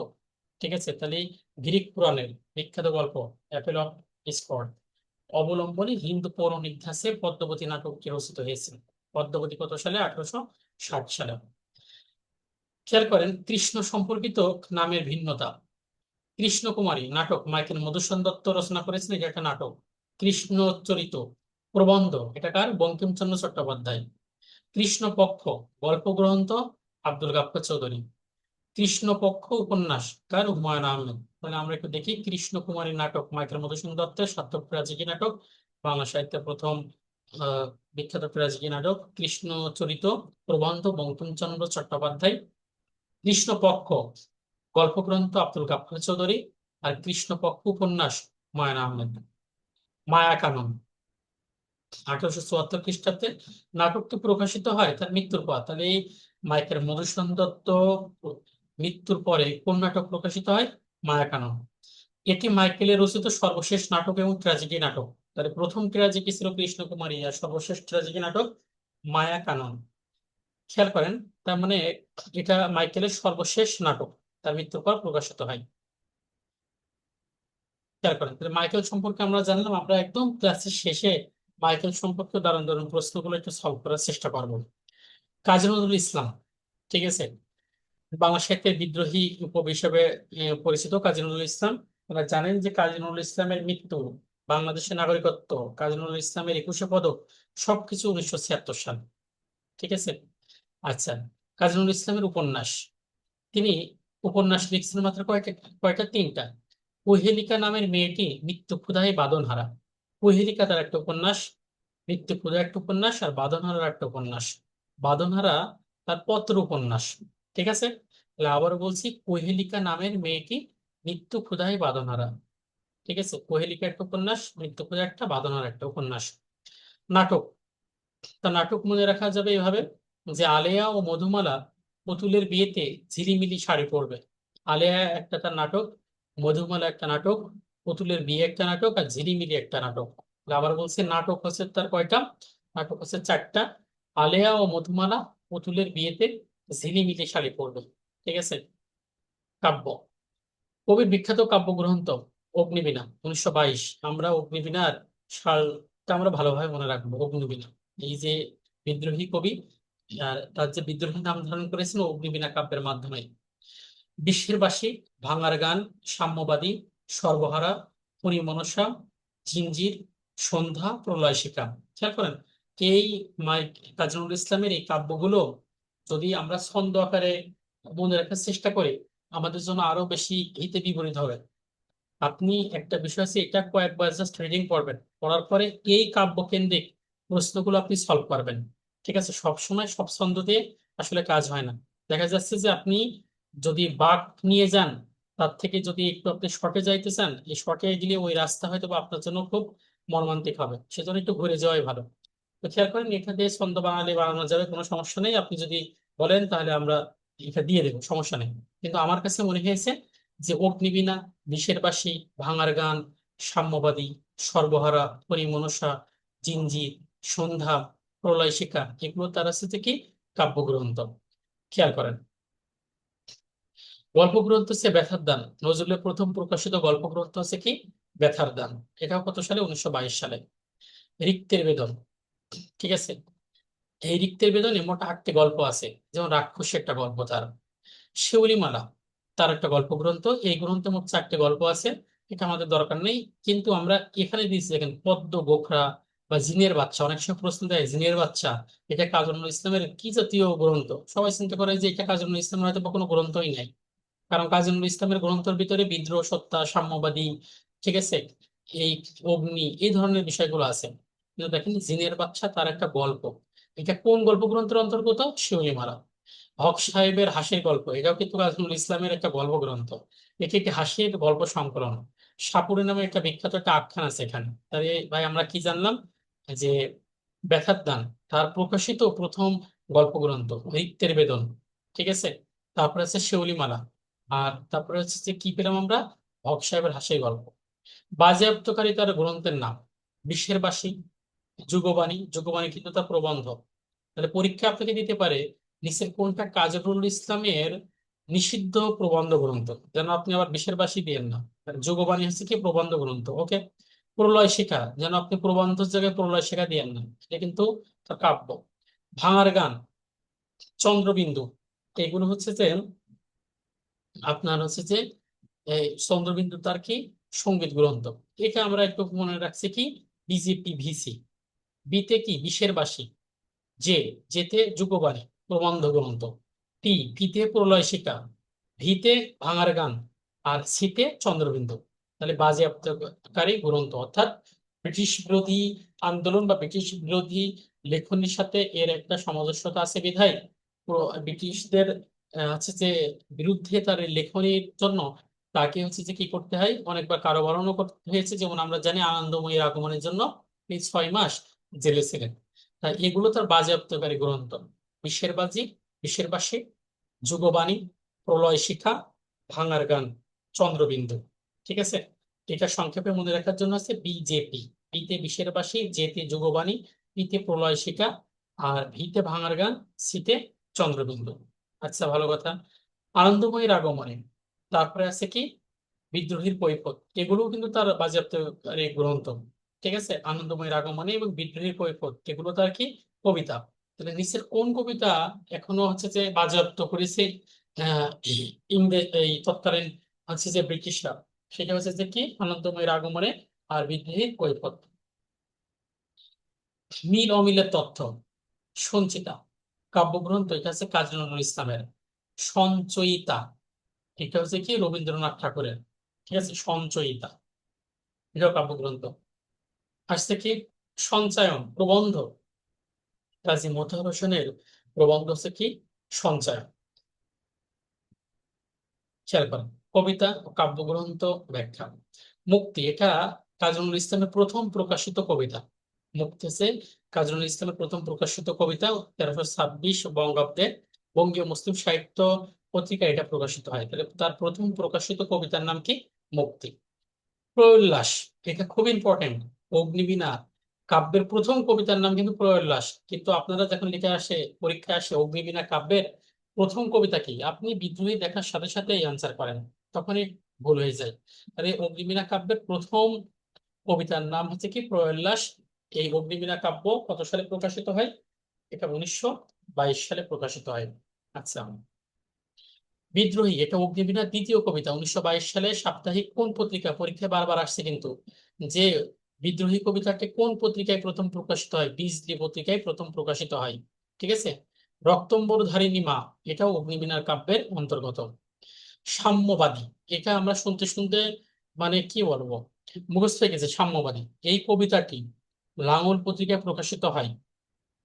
[SPEAKER 1] ঠিক আছে। তাহলে গ্রিক পুরাণের বিখ্যাত গল্প অ্যাপেল অফ ডিসকর্ড অবলম্বনে হিন্দু পৌরাণিক ধাঁচে পদ্মাবতী নাটকটি রচিত হয়েছে। পদ্মাবতী কত সালে? 1860 সালে। খেয়াল করেন কৃষ্ণ সম্পর্কিত নামের ভিন্নতা। কৃষ্ণকুমারী নাটক মাইকেল মধুসূদন দত্ত রচনা করেছেন, এটা একটা নাটক। কৃষ্ণ চরিত প্রবন্ধ, এটা কার? বঙ্কিমচন্দ্র চট্টোপাধ্যায়। কৃষ্ণপক্ষ গল্প গ্রন্থ আব্দুল গাফফার চৌধুরী। কৃষ্ণপক্ষ উপন্যাস কার? হুমায়ুন আহমেদ। তাহলে আমরা একটু দেখি, কৃষ্ণকুমারী নাটক মাইকেল মধুসূদন দত্তের সার্থক ট্র্যাজেডি নাটক, বাংলা সাহিত্যের প্রথম আহ, বিখ্যাত ট্র্যাজেডি নাটক। কৃষ্ণ চরিত প্রবন্ধ বঙ্কিমচন্দ্র চট্টোপাধ্যায়। কৃষ্ণপক্ষ গল্পগ্রন্থ আব্দুল গাফফার চৌধুরী। আর কৃষ্ণপক্ষ উপন্যাস হুমায়ুন আহমেদ। মায়াকানন 1874 খ্রিস্টাব্দে নাটকটি প্রকাশিত হয় তার মৃত্যুর পর। তাহলে এই মাইকেল মধুসূদন দত্ত মৃত্যুর পরে কোন নাটক প্রকাশিত হয়? মায়াকানন। এটি মাইকেলের রচিত সর্বশেষ নাটক এবং ট্র্যাজেডি নাটক। তাহলে প্রথম ট্র্যাজেডি ছিল কৃষ্ণকুমারী, আর সর্বশেষ ট্র্যাজেডি নাটক মায়াকানন। খেয়াল করেন, তার মানে এটা মাইকেলের সর্বশেষ নাটক, তার মৃত্যুর পর প্রকাশিত হয়। খেয়াল করেন, তাহলে মাইকেল সম্পর্কে আমরা জানলাম। আমরা একদম ক্লাসের শেষে মাইকেল সম্পর্কে দারুণ দারুণ প্রশ্নগুলো একটু সলভ করার চেষ্টা করব। কাজী নজরুল ইসলাম, ঠিক আছে, বাংলা সাহিত্যের বিদ্রোহী উপকবি হিসেবে পরিচিত কাজী নজরুল ইসলাম। আপনারা জানেন যে কাজী নজরুল ইসলামের মৃত্যু, বাংলাদেশের নাগরিকত্ব, কাজী নজরুল ইসলামের 21শে পদক, সবকিছু 1976 সাল। ঠিক আছে। আচ্ছা, কাজী নজরুল ইসলামের উপন্যাস, তিনি উপন্যাস লিখছেন মাত্র কয়টা? কয়টা? 3টা। কুহেলিকা নামের মেয়েটি, মৃত্যু ক্ষুধায় বাঁধনহারা। কুহেলিকা তার একটা উপন্যাস, মৃত্যু ক্ষুধা একটা উপন্যাস, আর বাঁধনহারার একটা উপন্যাস। বাঁধনহারা তার পত্র উপন্যাস। ঠিক আছে। তাহলে আবারও বলছি, কুহেলিকা নামের মেয়েটি, মৃত্যু ক্ষুধায় বাঁধনহারা। ঠিক আছে, কুহেলিকা একটা উপন্যাস, মৃত্যু ক্ষুধা একটা, বাঁধনহারা একটা উপন্যাস। নাটক, তা নাটক মনে রাখা যাবে এভাবে যে আলেয়া ও মধুমালা পুতুলের বিয়েতে ঝিলিমিলি শাড়ি পরবে। আলেয়া একটা তার নাটক, মধুমালা একটা নাটক, পুতুলের বিয়ে একটা নাটক, আর ঝিলিমিলি একটা নাটক। তাহলে আবার বলছে, নাটক হচ্ছে তার কয়টা? নাটক হচ্ছে 4টা। আলেয়া ও মধুমালা পুতুলের বিয়েতে ঝিলিমিলি শাড়ি পরবে। ঠিক আছে। কাব্য, কবির বিখ্যাত কাব্যগ্রন্থ অগ্নিবীণা 1922। আমরা অগ্নিবীণার সালটা আমরা ভালোভাবে মনে রাখবো। অগ্নিবীণা, এই যে বিদ্রোহী কবি, আর তার যে বিদ্রোহী নাম ধারণ করেছেন অগ্নিবীণা কাব্যের মাধ্যমে। বিশ্বের বাসী, ভাঙার গান, সাম্যবাদী, সর্বহারা, ফণী মনসা, জিঞ্জির, সন্ধ্যা, প্রলয় শিখা। খেয়াল করেন, এই কাজী নজরুল ইসলামের এই কাব্যগুলো যদি আমরা ছন্দ আকারে মনে রাখার চেষ্টা করি, আমাদের জন্য আরো বেশি হিতে বিপরীত হবে। আপনি একটা বিষয় আছে, এটা কয়েকবার জাস্ট রিডিং পড়বেন, পড়ার পরে এই কাব্য কেন্দ্রিক প্রশ্নগুলো আপনি সলভ করবেন। ঠিক আছে। সব সময় সব ছন্দ দিয়ে আসলে কাজ হয় না। দেখা যাচ্ছে যে আপনি যদি বাঁক নিয়ে যান, তার থেকে যদি একটু আপনি শর্টে যাইতে চান, এই শর্টে গেলে ওই রাস্তা হয়তো বা আপনার জন্য খুব মর্মান্তিক হবে, সেজন্য একটু ঘুরে যাওয়াই ভালো। তো খেয়াল করেন, এটা দিয়ে ছন্দ বানালে বানানো যাবে, কোনো সমস্যা নেই। আপনি যদি বলেন তাহলে আমরা এটা দিয়ে দেবো, সমস্যা নেই। কিন্তু আমার কাছে মনে হয়েছে যে অগ্নিবীণা, বিষের বাঁশি, ভাঙার গান, সাম্যবাদী, সর্বহারা, পরিমনসা, জিঞ্জির, সন্ধ্যা, প্রলয় শিখা, এগুলো তার আছে থেকে কাব্যগ্রন্থ। খেয়াল করেন, গল্পগ্রন্থ হচ্ছে ব্যথার দান। নজরুলের প্রথম প্রকাশিত গল্পগ্রন্থ হচ্ছে কি? ব্যথার দান। এটাও কত সালে? 1922 সালে। রিক্তের বেদন, ঠিক আছে, এই রিক্তের বেদনে মোট 8টি গল্প আছে। যেমন রাক্ষসী একটা গল্প তার। শিউলিমালা তার একটা গল্প গ্রন্থ, এই গ্রন্থে মোট 4টে গল্প আছে। এটা আমাদের দরকার নেই, কিন্তু আমরা এখানে দিয়েছি দেখেন, পদ্ম গোখরা বা জিনের বাচ্চা। অনেক সময় প্রশ্ন দেয় জিনের বাচ্চা এটা কাজী নজরুল ইসলামের কি জাতীয় গ্রন্থ? সবাই চিন্তা করে যে এটা কাজী নজরুল ইসলামের হয়তো বা কোনো গ্রন্থই নাই, কারণ কাজী নজরুল ইসলামের গ্রন্থের ভিতরে বিদ্রোহ সত্তা, সাম্যবাদী, ঠিক আছে, এই অগ্নি, এই ধরনের বিষয়গুলো আছে। কিন্তু দেখেন জিনের বাচ্চা তার একটা গল্প, এটা কোন গল্প গ্রন্থের অন্তর্গত? শিউলিমালা। হক সাহেবের হাসির গল্প, এটাও কিন্তু কাজী নজরুল ইসলামের একটা গল্প গ্রন্থ। এটি একটি হাসির গল্প সংকলন। সাপুড়ে নামে একটা বিখ্যাত একটা আখ্যান আছে এখানে। তাহলে ভাই আমরা কি জানলাম? যে ব্যথার দান তার প্রকাশিত প্রথম গল্প গ্রন্থ রিক্তের বেদন। ঠিক আছে। তারপরে আছে শিউলিমালা। আর তারপরে হচ্ছে যে কি পেলাম আমরা? হক সাহেবের হাসির গল্প। বাজেয়াপ্তকারী তার গ্রন্থের নাম বিশ্বের বাসী, যুগবাণী। যুগবাণী কিন্তু তার প্রবন্ধ। তাহলে পরীক্ষা আপনাকে দিতে পারে নিচের কোনটা কাজী নজরুল ইসলামের নিষিদ্ধ প্রবন্ধ গ্রন্থ, যেন আপনি আবার বিশের বাসী দিয়েন না। আর যোগবাণী হচ্ছে কি? প্রবন্ধ গ্রন্থ। ওকে। প্রলয় শিখা, যেন আপনি প্রবন্ধের জায়গায় প্রলয় শিখা দিয়েন না, এটা কিন্তু তার কাব্য। ভাঙার গান, চন্দ্রবিন্দু, এগুলো হচ্ছে যে আপনার হচ্ছে যে এই চন্দ্রবিন্দু তার কি সঙ্গীত গ্রন্থ। এটা আমরা একটু মনে রাখছি কি বিজেপি ভিসি। বিতে কি বিশের বাসী, যে যেতে যুগবাণী প্রবন্ধ গ্রন্থ, পিতে প্রলয় শিকা, ভিতে ভাঙার গান, আর সিতে চন্দ্রবিন্দু। তাহলে বাজেয়াপ্তকারী গ্রন্থ অর্থাৎ ব্রিটিশ বিরোধী আন্দোলন বা ব্রিটিশ বিরোধী লেখনির সাথে এর একটা সামঞ্জস্যতা আছে বিধায় ব্রিটিশদের হচ্ছে যে বিরুদ্ধে তার এই লেখনির জন্য তাকে হচ্ছে যে কি করতে হয়, অনেকবার কারাবরণও করতে হয়েছে। যেমন আমরা জানি আনন্দময়ীর আগমনের জন্য তিনি 6 মাস জেলে ছিলেন। তাই এগুলো তার বাজেয়াপ্তকারী গ্রন্থ। বিশ্বের বাজি, বিশ্বের বাসী, যুগবাণী, প্রলয় শিখা, ভাঙার গান, চন্দ্রবিন্দু। ঠিক আছে, এটা সংক্ষেপে মনে রাখার জন্য আছে বিজেপি। পিতে বিশ্বের বাসী, জেতে যুগবাণী, পিতে প্রলয় শিখা, আর ভিতে ভাঙার গান, সিতে চন্দ্রবিন্দু। আচ্ছা, ভালো কথা। আনন্দময়ীর আগমনে, তারপরে আছে কি বিদ্রোহীর কৈফিয়ত, এগুলোও কিন্তু তার বাজেয়াপ্তকারী গ্রন্থ। ঠিক আছে, আনন্দময়ীর আগমনে এবং বিদ্রোহীর কৈফিয়ত এগুলো তার কি কবিতা। তাহলে নিচের কোন কবিতা এখনো হচ্ছে যে বাজেয়াপ্ত করেছে ইংরেজ এই তৎকালীন হচ্ছে যে ব্রিটিশরা? সেটা হচ্ছে যে কি আনন্দময়ীর আগমনে আর বিদ্রোহীর কৈফিয়ত। মিল অমিলের তথ্য, সঞ্চিতা কাব্যগ্রন্থ, এটা হচ্ছে কাজী নজরুল ইসলামের। সঞ্চয়িতা, এটা হচ্ছে কি রবীন্দ্রনাথ ঠাকুরের। ঠিক আছে, সঞ্চয়িতা এটাও কাব্যগ্রন্থ। আসছে কি সঞ্চায়ন প্রবন্ধ, কাজী মোতাহার হোসেনের প্রবন্ধ হচ্ছে কি সঞ্চায়ন। খেয়াল করেন, কবিতা ও কাব্যগ্রন্থ ব্যাখ্যা। মুক্তি, এটা কাজী নজরুল ইসলামের প্রথম প্রকাশিত কবিতা। মুক্তি হচ্ছে কাজী নজরুল ইসলামের প্রথম প্রকাশিত কবিতা। 1326 বঙ্গাব্দে বঙ্গীয় মুসলিম সাহিত্য পত্রিকা এটা প্রকাশিত হয়। তাহলে তার প্রথম প্রকাশিত কবিতার নাম কি মুক্তি। প্রয়োল্লাস, এটা খুব ইম্পর্টেন্ট। অগ্নিবীণা কাব্যের প্রথম কবিতার নাম কিন্তু প্রয়োল্লাস, কিন্তু আপনারা যখন লিখে আসে পরীক্ষায় আসে অগ্নিবীণা কাব্যের প্রথম কবিতা কি, আপনি বিদ্রোহী দেখার সাথে সাথে অ্যান্সার করেন, তখনই ভুল হয়ে যায়। তাহলে অগ্নিবীণা কাব্যের প্রথম কবিতার নাম হচ্ছে কি প্রয়োল্লাস। এই অগ্নিবীণা কাব্য কত সালে প্রকাশিত হয়? এটা 1922 সালে প্রকাশিত হয়। আচ্ছা, বিদ্রোহী, এটা অগ্নিবীণার দ্বিতীয় কবিতা। 1922 সালে সাপ্তাহিক কোন পত্রিকা, পরীক্ষায় বারবার আসছে কিন্তু, যে বিদ্রোহী কবিতাটি কোন পত্রিকায় প্রথম প্রকাশিত হয়? বীজলি পত্রিকায় প্রথম প্রকাশিত হয়। ঠিক আছে, রক্তম্বর ধারিণী মা, এটাও অগ্নিবীণার কাব্যের অন্তর্গত। সাম্যবাদী, এটা আমরা শুনতে শুনতে মানে কি বলবো মুখস্থ হয়ে গেছে। সাম্যবাদী এই কবিতাটি লাঙল পত্রিকায় প্রকাশিত হয়।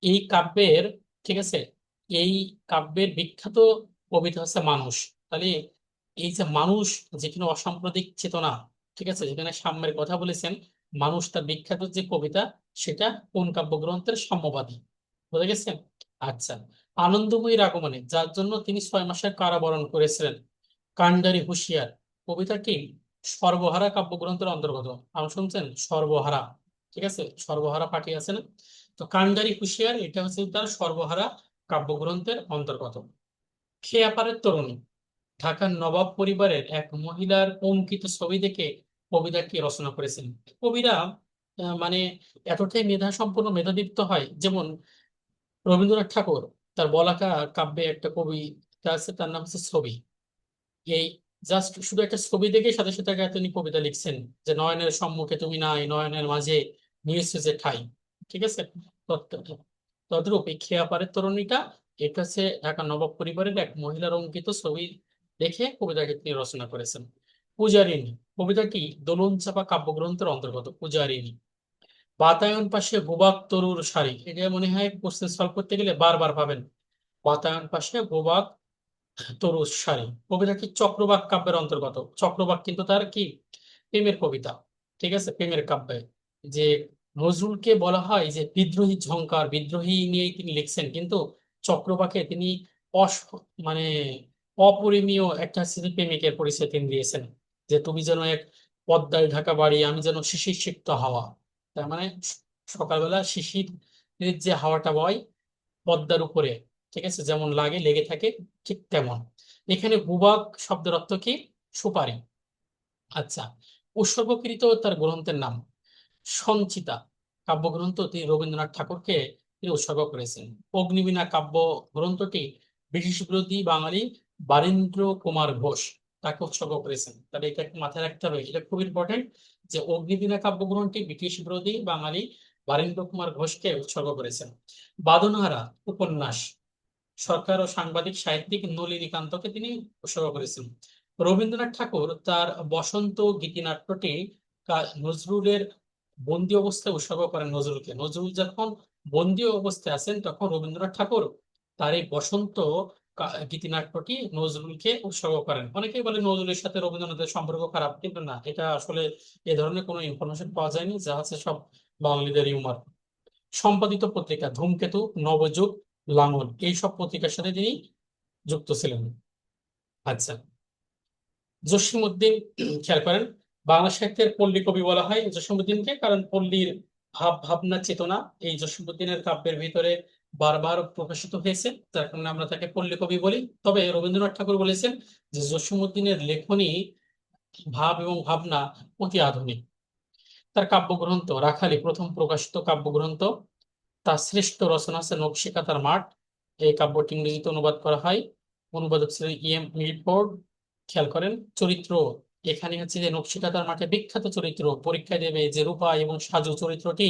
[SPEAKER 1] এই কাব্যের, ঠিক আছে, এই কাব্যের বিখ্যাত কবিতা হচ্ছে মানুষ। তাহলে এই যে মানুষ, যেখানে অসাম্প্রদায়িক চেতনা, ঠিক আছে, যেখানে সাম্যের কথা বলেছেন, মানুষ তার বিখ্যাত যে কবিতা, সেটা কোন কাব্যগ্রন্থের? সাম্যবাদী। বুঝে গেছেন? আচ্ছা, আনন্দময়ীর আগমনে, যার জন্য তিনি 6 মাসের কারাবরণ করেছিলেন, কান্ডারি হুঁশিয়ার কবিতাটি সর্বহারা কাব্যগ্রন্থের অন্তর্গত। নাম শুনছেন সর্বহারা? ঠিক আছে, সর্বহারা পাঠিয়ে আছে না? তো কান্ডারি হুঁশিয়ার এটা হচ্ছে তার সর্বহারা কাব্যগ্রন্থের অন্তর্গত। খেয়াপাড়ের তরুণী, ঢাকার নবাব পরিবারের এক মহিলার অঙ্কিত ছবি দেখে কবিতাটি রচনা করেছেন। কবিরা মানে এতটাই মেধা সম্পন্ন মেধাদীপ্ত হয়, যেমন রবীন্দ্রনাথ ঠাকুর তার বলাকা কাব্যে একটা কবিতা আছে, তার নাম হচ্ছে ছবি। এই জাস্ট শুধু একটা ছবি দেখে সাথে সাথে তিনি কবিতা লিখছেন, যে নয়নের সম্মুখে তুমি নাই, নয়নের মাঝে নিয়েছো যে ঠাই। ঠিক আছে, তদ্রূপ এই খেয়াপাড়ের তরুণীটা, এটা হচ্ছে ঢাকা নবাব পরিবারের এক মহিলার অঙ্কিত ছবি দেখে কবিতাকে তিনি রচনা করেছেন। পূজারিণী কবিতাটি দোলন চাপা কাব্যগ্রন্থের অন্তর্গত। পূজারিণী। বাতায়ন পাশে গোবাক তরুর শাড়ি, এটা মনে হয় কোশ্চেন সলভ করতে গেলে বারবার পাবেন। বাতায়ন পাশে গোবাক তরুর শাড়ি কবিতাটি চক্রবাক কাব্যের অন্তর্গত। চক্রবাক কিন্তু তার কি প্রেমের কবিতা। ঠিক আছে, প্রেমের কাব্যে যে নজরুলকে বলা হয় যে বিদ্রোহী ঝংকার, বিদ্রোহী নিয়েই তিনি লিখছেন, কিন্তু চক্রবাকে তিনি অস মানে অপরিমেয় একটা স্মৃতি প্রেমিকের পরিচয় তিনি দিয়েছেন, যে তুমি যেন এক পদ্মায় ঢাকা বাড়ি, আমি যেন শিশির সিক্ত হাওয়া। তার মানে সকালবেলা শিশির যে হাওয়াটা বয় পদ্মার উপরে, ঠিক আছে, যেমন লাগে লেগে থাকে, ঠিক তেমন। এখানে ভূভাগ শব্দের অর্থ কি? সুপারি। আচ্ছা, উৎসর্গকৃত তার গ্রন্থের নাম সঞ্চিতা কাব্যগ্রন্থ তিনি রবীন্দ্রনাথ ঠাকুরকে তিনি উৎসর্গ করেছেন। অগ্নিবীণা কাব্য গ্রন্থটি ব্রিটিশ বিরোধী বাঙালি বারীন্দ্র কুমার ঘোষ তাকে উৎসর্গ করেছেন। তাহলে এটা একটু মাথায় রাখতে হবে, এটা খুব ইম্পর্টেন্ট যে অগ্নিবীণা কাব্যগ্রন্থটি ব্রিটিশ বিরোধী বাঙালি বারীন্দ্র কুমার ঘোষকে উৎসর্গ করেছেন। বাদনহারা উপন্যাস সরকার ও সাংবাদিক সাহিত্যিক নলিনীকান্তকে তিনি উৎসর্গ করেছেন। রবীন্দ্রনাথ ঠাকুর তার বসন্ত গীতিনাট্যটি নজরুলের বন্দি অবস্থায় উৎসর্গ করেন নজরুলকে। নজরুল যখন বন্দি অবস্থায় আছেন তখন রবীন্দ্রনাথ ঠাকুর তার এই বসন্ত গীতিনাট্যটি নজরুলকে উৎসর্গ করেন। অনেকেই বলে নজরুলের সাথে রবীন্দ্রনাথের সম্পর্ক খারাপ, কিন্তু না, এটা আসলে এ ধরনের কোনো ইনফরমেশন পাওয়া যায়নি, যা আছে সব বাঙালিদের ইউমার। সম্পাদিত পত্রিকা ধূমকেতু, নবযুগ, লাঙল এইসব পত্রিকার সাথে তিনি যুক্ত ছিলেন। আচ্ছা, জসীমউদ্দিন খেয়াল করেন, বাংলা সাহিত্যের পল্লী কবি বলা হয় জসীমউদ্দিনকে, কারণ পল্লীর ভাব ভাবনা চেতনা এই জসীমউদ্দিনের কাব্যের ভিতরে বারবার প্রকাশিত হয়েছে, যার কারণে আমরা তাকে পল্লী কবি বলি। তবে রবীন্দ্রনাথ ঠাকুর বলেছেন যে জসীমউদ্দিনের লেখনী ভাব এবং ভাবনা অতি আধুনিক। তার কাব্যগ্রন্থ রাখালি প্রথম প্রকাশিত কাব্যগ্রন্থ। তার শ্রেষ্ঠ রচনা আছে নকশিকাঁথার মাঠ। এই কাব্যটি ইংরেজিতে অনুবাদ করা হয়, অনুবাদক ছিলেন মিল্ফোর্ড। খেয়াল করেন চরিত্র, এখানে হচ্ছে যে নকশিকাঁথার মাঠে বিখ্যাত চরিত্র পরীক্ষা দেবে যে রূপাই এবং সাজু চরিত্রটি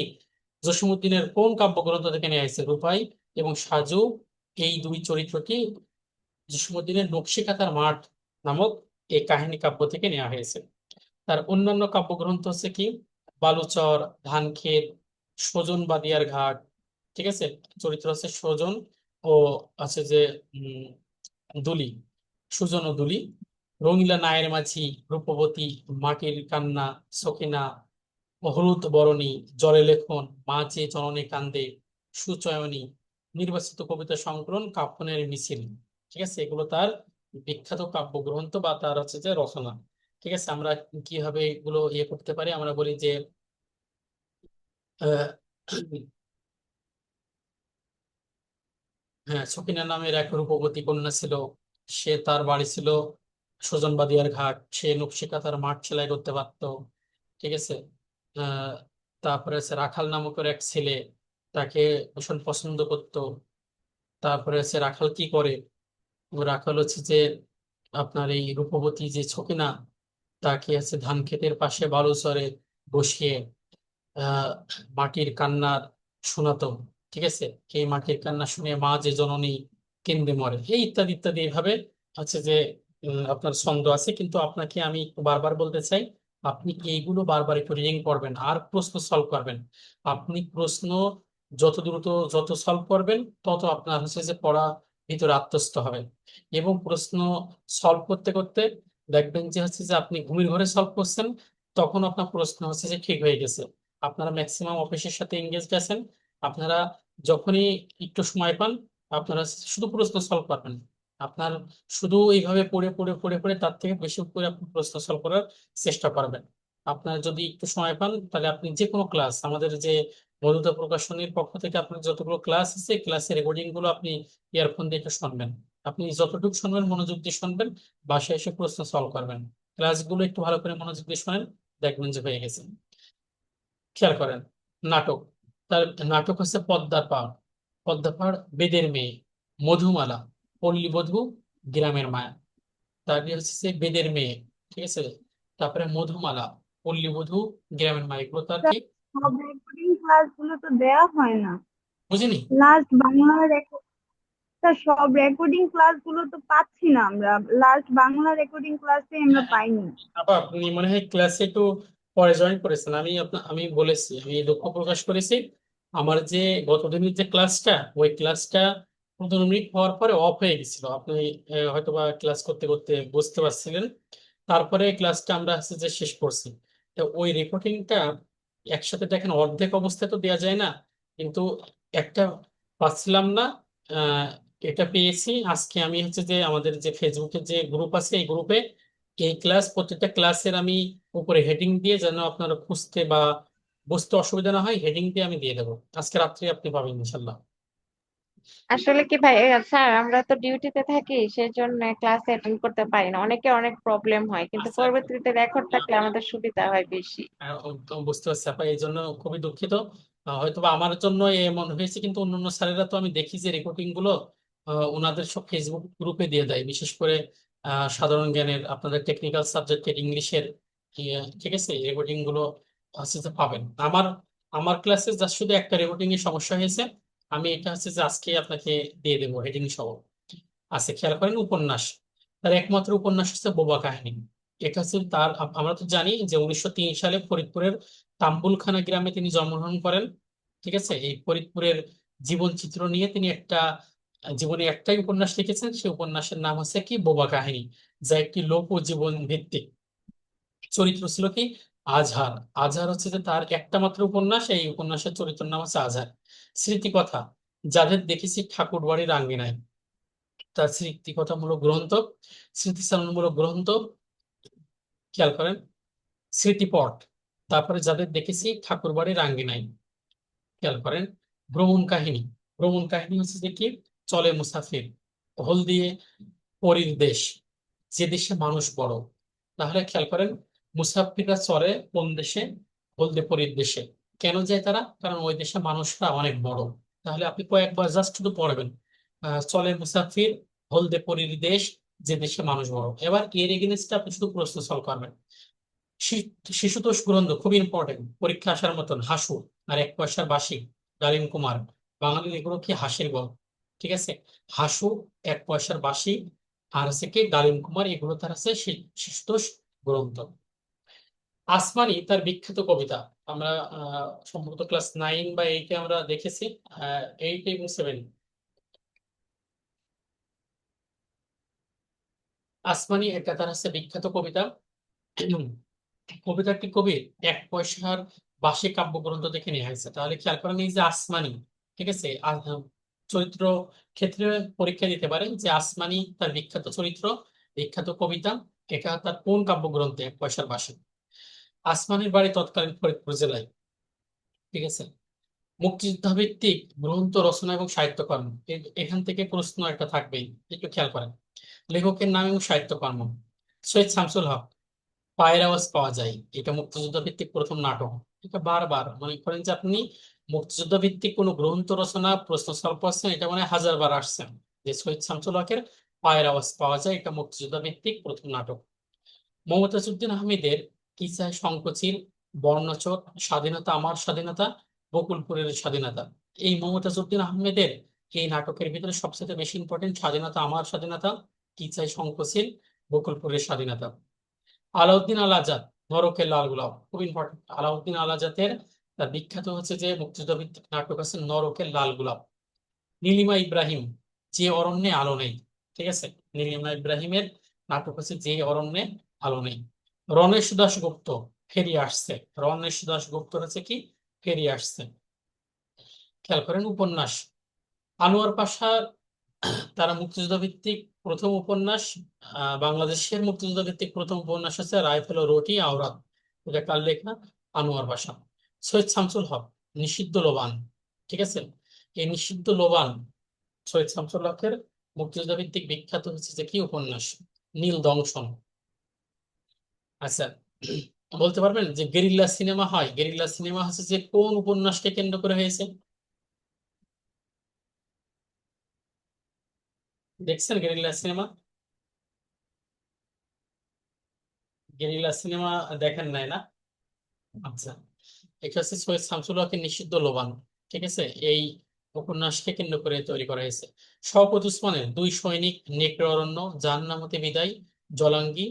[SPEAKER 1] জসীমউদ্দিনের কোন কাব্যগ্রন্থ থেকে নেওয়া হয়েছে? রূপাই এবং সাজু এই দুই চরিত্রটি জসীমউদ্দিনের নকশিকাঁথার মাঠ নামক এই কাহিনী কাব্য থেকে নেওয়া হয়েছে। তার অন্যান্য কাব্যগ্রন্থ হচ্ছে কি বালুচর, ধানক্ষেত, সজন বাদিয়ার ঘাট। ঠিক আছে, চরিত্র হচ্ছে সজন ও আছে যে উম দুলি, সুজন ও দুলি। রঙিলা নায়ের মাঝি, রূপবতী, মাটির কান্না, সখিনা, হলুদ বরণী, জলে লেখন, মা চেয়ে জননী কান্দে, সুচয়নী, নির্বাচিত কবিতা সংকলন, কাফনের মিছিল। ঠিক আছে, এগুলো তার বিখ্যাত কাব্যগ্রন্থ বা তার হচ্ছে যে রচনা। ঠিক আছে, আমরা কিভাবে এগুলো ইয়ে করতে পারি? আমরা বলি যে আহ, হ্যাঁ, সখিনা নামের এক রূপবতী কন্যা ছিল। সে তার বাড়ি ছিল সুজনবাদিয়ার ঘাট। সে নকশিকাঁথার মাঠ সেলাই করতে পারতো। ঠিক আছে। আহ তারপরে আছে রাখাল নামকের এক ছেলে, তাকে ভীষণ পছন্দ করতো। তারপরে আছে রাখাল কি করে, রাখাল হচ্ছে যে আপনার এই রূপবতী যে ছকিনা, তাকে আছে ধান ক্ষেতের পাশে বালুচরে বসিয়ে আহ মাটির কান্নার শোনাতো। ঠিক আছে, এই মাটির কান্না শুনে মা যে জননী কেন্দে মরে, এই ইত্যাদি ইত্যাদি এইভাবে আছে যে আপনার ছন্দ আছে। কিন্তু আপনাকে আমি একটু বারবার বলতে চাই, আপনি এইগুলো বারবার একটু রিডিং করবেন আর প্রশ্ন সলভ করবেন। আপনি প্রশ্ন যত দ্রুত যত সলভ করবেন তত আপনার হচ্ছে যে পড়া ভিতরে আত্মস্থ হবে। এবং প্রশ্ন সলভ করতে করতে দেখবেন যে হচ্ছে যে আপনি ঘুমের ঘরে সলভ করছেন, তখন আপনার প্রশ্ন হচ্ছে যে ঠিক হয়ে গেছে। আপনারা ম্যাক্সিমাম অফিসের সাথে এঙ্গেজড আছেন, আপনারা যখনই একটু সময় পান আপনারা শুধু প্রশ্ন সলভ করবেন। আপনার শুধু এইভাবে পড়ে পড়ে পড়ে পড়ে তার থেকে বেশি করে আপনি প্রশ্ন সলভ করার চেষ্টা করবেন। আপনার যদি একটু সময় পান তাহলে আপনি যে কোনো ক্লাস, আমাদের যে মধুতা প্রকাশনীর পক্ষ থেকে আপনার যতগুলো ক্লাস আছে ক্লাসের রেকর্ডিং গুলো আপনি ইয়ারফোন দিয়ে একটু শুনবেন। আপনি যতটুকু শুনবেন মনোযোগ দিয়ে শুনবেন, বাসায় এসে প্রশ্ন সলভ করবেন। ক্লাসগুলো একটু ভালো করে মনোযোগ দিয়ে শোনেন, দেখবেন যে হয়ে গেছে। খেয়াল করেন নাটক, তার নাটক হচ্ছে পদ্মার পাড়। পদ্মার পাড়, বেদের মেয়ে, মধুমালা, পল্লীবধূ, গ্রামের মায়া। তারপরে হচ্ছে যে বেদের মেয়ে। ঠিক আছে, তারপরে মধুমালা, পল্লীবধূ, গ্রামের মায়া, এগুলো তার কি
[SPEAKER 3] সব রেকর্ডিং ক্লাস গুলো তো দেয়া হয় না।
[SPEAKER 1] বুঝিনি?
[SPEAKER 3] লাস্ট বাংলা সব রেকর্ডিং ক্লাস গুলো তো পাচ্ছি না আমরা। লাস্ট বাংলা রেকর্ডিং ক্লাসে আমরা
[SPEAKER 1] হ্যাঁ,
[SPEAKER 3] পাইনি।
[SPEAKER 1] আপা আপনি মনে হয় ক্লাসে একটু পরে জয়েন করেছেন। আমি বলেছি, আমি দুঃখ প্রকাশ করেছি, আমার যে গতদিনের যে ক্লাসটা, ওই ক্লাসটা 15 মিনিট হওয়ার পরে অফ হয়ে গেছিল। আপনি হয়তোবা ক্লাস করতে করতে বুঝতে পারছিলেন। তারপরে ক্লাসটা আমরা হচ্ছে যে শেষ করছি। তো ওই রেকর্ডিংটা একসাথে দেখেন অর্ধেক অবস্থায় তো দেওয়া যায় না, কিন্তু একটা পাচ্ছিলাম না। আহ, এটা পেয়েছি আজকে। আমি হচ্ছে যে আমাদের যে ফেসবুকে যে গ্রুপ আছে এই গ্রুপে এই ক্লাস প্রত্যেকটা ক্লাসের আমি উপরে হেডিং দিয়ে, যেন আপনারা খুঁজতে বা বুঝতে অসুবিধা না হয়, হেডিং দিয়ে আমি দিয়ে দেবো। আজকে রাত্রে আপনি পাবেন ইনশাল্লাহ।
[SPEAKER 2] আসলে কি ভাই, স্যার আমরা তো ডিউটিতে থাকি, সেজন্য ক্লাসে অ্যাটেন্ড করতে পারি না, অনেকে অনেক প্রবলেম হয়, কিন্তু
[SPEAKER 1] আচ্ছা,
[SPEAKER 2] পরবর্তীতে রেকর্ড থাকলে আমাদের সুবিধা হয় বেশি।
[SPEAKER 1] বুঝতে পারছি আপা, এই জন্য খুবই দুঃখিত। হয়তো বা আমার জন্য এমন হয়েছে, কিন্তু অন্যান্য স্যারেরা তো আমি দেখি যে রেকর্ডিং গুলো ওনাদের সব ফেসবুক গ্রুপে দিয়ে দেয়, বিশেষ করে সাধারণ জ্ঞানের, আপনাদের টেকনিক্যাল সাবজেক্টের, ইংলিশের, ঠিক আছে, রেকর্ডিং গুলো হচ্ছে যে পাবেন। আমার আমার ক্লাসে জাস্ট শুধু একটা রেকর্ডিং এর সমস্যা হয়েছে, আমি এটা হচ্ছে যে আজকে আপনাকে দিয়ে দেবো হেডিং সহ। আছে, খেয়াল করেন, উপন্যাস। তার একমাত্র উপন্যাস হচ্ছে বোবা কাহিনী। এটা হচ্ছে তার, আমরা তো জানি যে 1903 সালে ফরিদপুরের তাম্বুলখানা গ্রামে তিনি জন্মগ্রহণ করেন। ঠিক আছে, এই ফরিদপুরের জীবন চিত্র নিয়ে তিনি একটা জীবনে একটাই উপন্যাস লিখেছেন। সেই উপন্যাসের নাম হচ্ছে কি, বোবা কাহিনী, যা একটি লোক জীবন ভিত্তিক। চরিত্র ছিল কি, আজহার। আজহার হচ্ছে যে তার একটা মাত্র উপন্যাস, এই উপন্যাসের চরিত্রের নাম হচ্ছে আজহার। স্মৃতিকথা, যাদের দেখেছি ঠাকুর বাড়ির আঙ্গিনায়, তার স্মৃতিকথামূলক গ্রন্থ। স্মৃতিচারণমূলক গ্রন্থ, খেয়াল করেন, স্মৃতিপট। তারপরে যাদের দেখেছি ঠাকুর বাড়ির আঙ্গিনায়, খেয়াল করেন। ভ্রমণ কাহিনী, ভ্রমণ কাহিনী হচ্ছে যে কি, চলে মুসাফির, হলদিয়ে পরীর দেশ, যে দেশে মানুষ বড়। তাহলে খেয়াল করেন, মুসাফিররা চলে কোন দেশে, হলদে পরীর দেশে। কেন যায় তারা? কারণ ওই দেশে মানুষরা অনেক বড়। তাহলে আপনি কয়েকবার জাস্ট শুধু পড়বেন, চলে মুসাফির, হলদে পরীর দেশ, যে দেশে মানুষ বড়। এবার এর এগেনস্টে আপনি শুধু প্রশ্ন সলভ করবেন। শিশুতোষ গ্রন্থ, খুব ইম্পর্টেন্ট, পরীক্ষা আসার মতন। হাসু, আর এক পয়সার বাসি, ডালিম কুমার। বাঙালির এগুলো কি হাসির গল্প, ঠিক আছে। হাসু, এক পয়সার বাসি, আর হচ্ছে কি ডালিম কুমার, এগুলো তার আছে শিশুতোষ গ্রন্থ। আসমানি তার বিখ্যাত কবিতা, আমরা সম্ভবত ক্লাস 9 বা 8-এ আমরা দেখেছি, 8 এবং 7। আসমানি এটা তার হচ্ছে বিখ্যাত কবিতা। কবিতাটি কবির এক পয়সার বাসি কাব্যগ্রন্থ থেকে নেওয়া হয়েছে। তাহলে খেয়াল করেন, এই যে আসমানি, ঠিক আছে, চরিত্র ক্ষেত্রে পরীক্ষা দিতে পারে যে আসমানি তার বিখ্যাত চরিত্র, বিখ্যাত কবিতা, এটা তার কোন কাব্যগ্রন্থে, এক পয়সার বাসি। আসমানির বাড়ি তৎকালীন ফরিদপুর জেলায়, ঠিক আছে। মুক্তিযোদ্ধা ভিত্তিক গ্রন্থ রচনা এবং সাহিত্যকর্ম, এখান থেকে প্রশ্ন একটা থাকবেই, একটু খেয়াল করেন। লেখকের নাম এবং সাহিত্যকর্ম, সৈয়দ শামসুল হক, পায়ের আওয়াজ পাওয়া যায়, এটা মুক্তিযুদ্ধ ভিত্তিক প্রথম নাটক। এটা বারবার মনে করেন যে আপনি মুক্তিযুদ্ধ ভিত্তিক কোনো গ্রন্থ রচনা প্রশ্ন সলভ করছেন, এটা মানে 1000 বার আসছেন, যে সৈয়দ শামসুল হকের পায়ের আওয়াজ পাওয়া যায়, এটা মুক্তিযুদ্ধ ভিত্তিক প্রথম নাটক। মমতাজ উদ্দিন আহমেদের কিসায় শঙ্খচিল, বর্ণচোর, স্বাধীনতা আমার স্বাধীনতা, বকুলপুরের স্বাধীনতা। এই মমতাজ উদ্দিন আহমেদের এই নাটকের ভিতরে সবচেয়ে বেশি ইম্পর্টেন্ট স্বাধীনতা আমার স্বাধীনতা, কিসায় শঙ্খচিল, বকুলপুরের স্বাধীনতা। আলাউদ্দিন আল আজাদ, নরকের লাল গোলাপ, খুব ইম্পর্টেন্ট। আলাউদ্দিন আল আজাদের তার বিখ্যাত হচ্ছে যে মুক্তিযুদ্ধ ভিত্তিক নাটক আছে নরকের লাল গোলাপ। নীলিমা ইব্রাহিম, যে অরণ্যে আলো নেই, ঠিক আছে। নীলিমা ইব্রাহিমের নাটক হচ্ছে যে অরণ্যে আলো নেই। রণেশ দাশগুপ্ত, ফেরিয়ে আসছে। রণেশ দাশগুপ্ত হচ্ছে কি, ফেরিয়ে আসছে। খেয়াল করেন, উপন্যাস। আনোয়ার পাশার তারা মুক্তিযুদ্ধ ভিত্তিক প্রথম উপন্যাস, বাংলাদেশের মুক্তিযুদ্ধ ভিত্তিক প্রথম উপন্যাস হচ্ছে রাইফেল ও রুটি আওরাত, এটা কার লেখা, আনোয়ার পাশা। সৈয়দ শামসুল হক, নিষিদ্ধ লোবান, ঠিক আছে। এই নিষিদ্ধ লোবান সৈয়দ শামসুল হকের মুক্তিযুদ্ধ ভিত্তিক বিখ্যাত হচ্ছে যে কি উপন্যাস, নীল দংশন। আচ্ছা, বলতে পারবেন যে গেরিল্লা সিনেমা হয়, গেরিল্লা সিনেমা হচ্ছে যে কোন উপন্যাসকে কেন্দ্র করে হয়েছে? দেখছেন গেরিল্লা সিনেমা? গেরিল্লা সিনেমা দেখেন নাই না? আচ্ছা, এটা হচ্ছে সৈয়দ শামসুল হকের নিষিদ্ধ লোবান, ঠিক আছে। এই উপন্যাসকে কেন্দ্র করে তৈরি করা হয়েছে। শওকত উসমানের দুই সৈনিক, নেকড়ে অরণ্য, জাহান্নাম হতে বিদায়, জলাঙ্গি,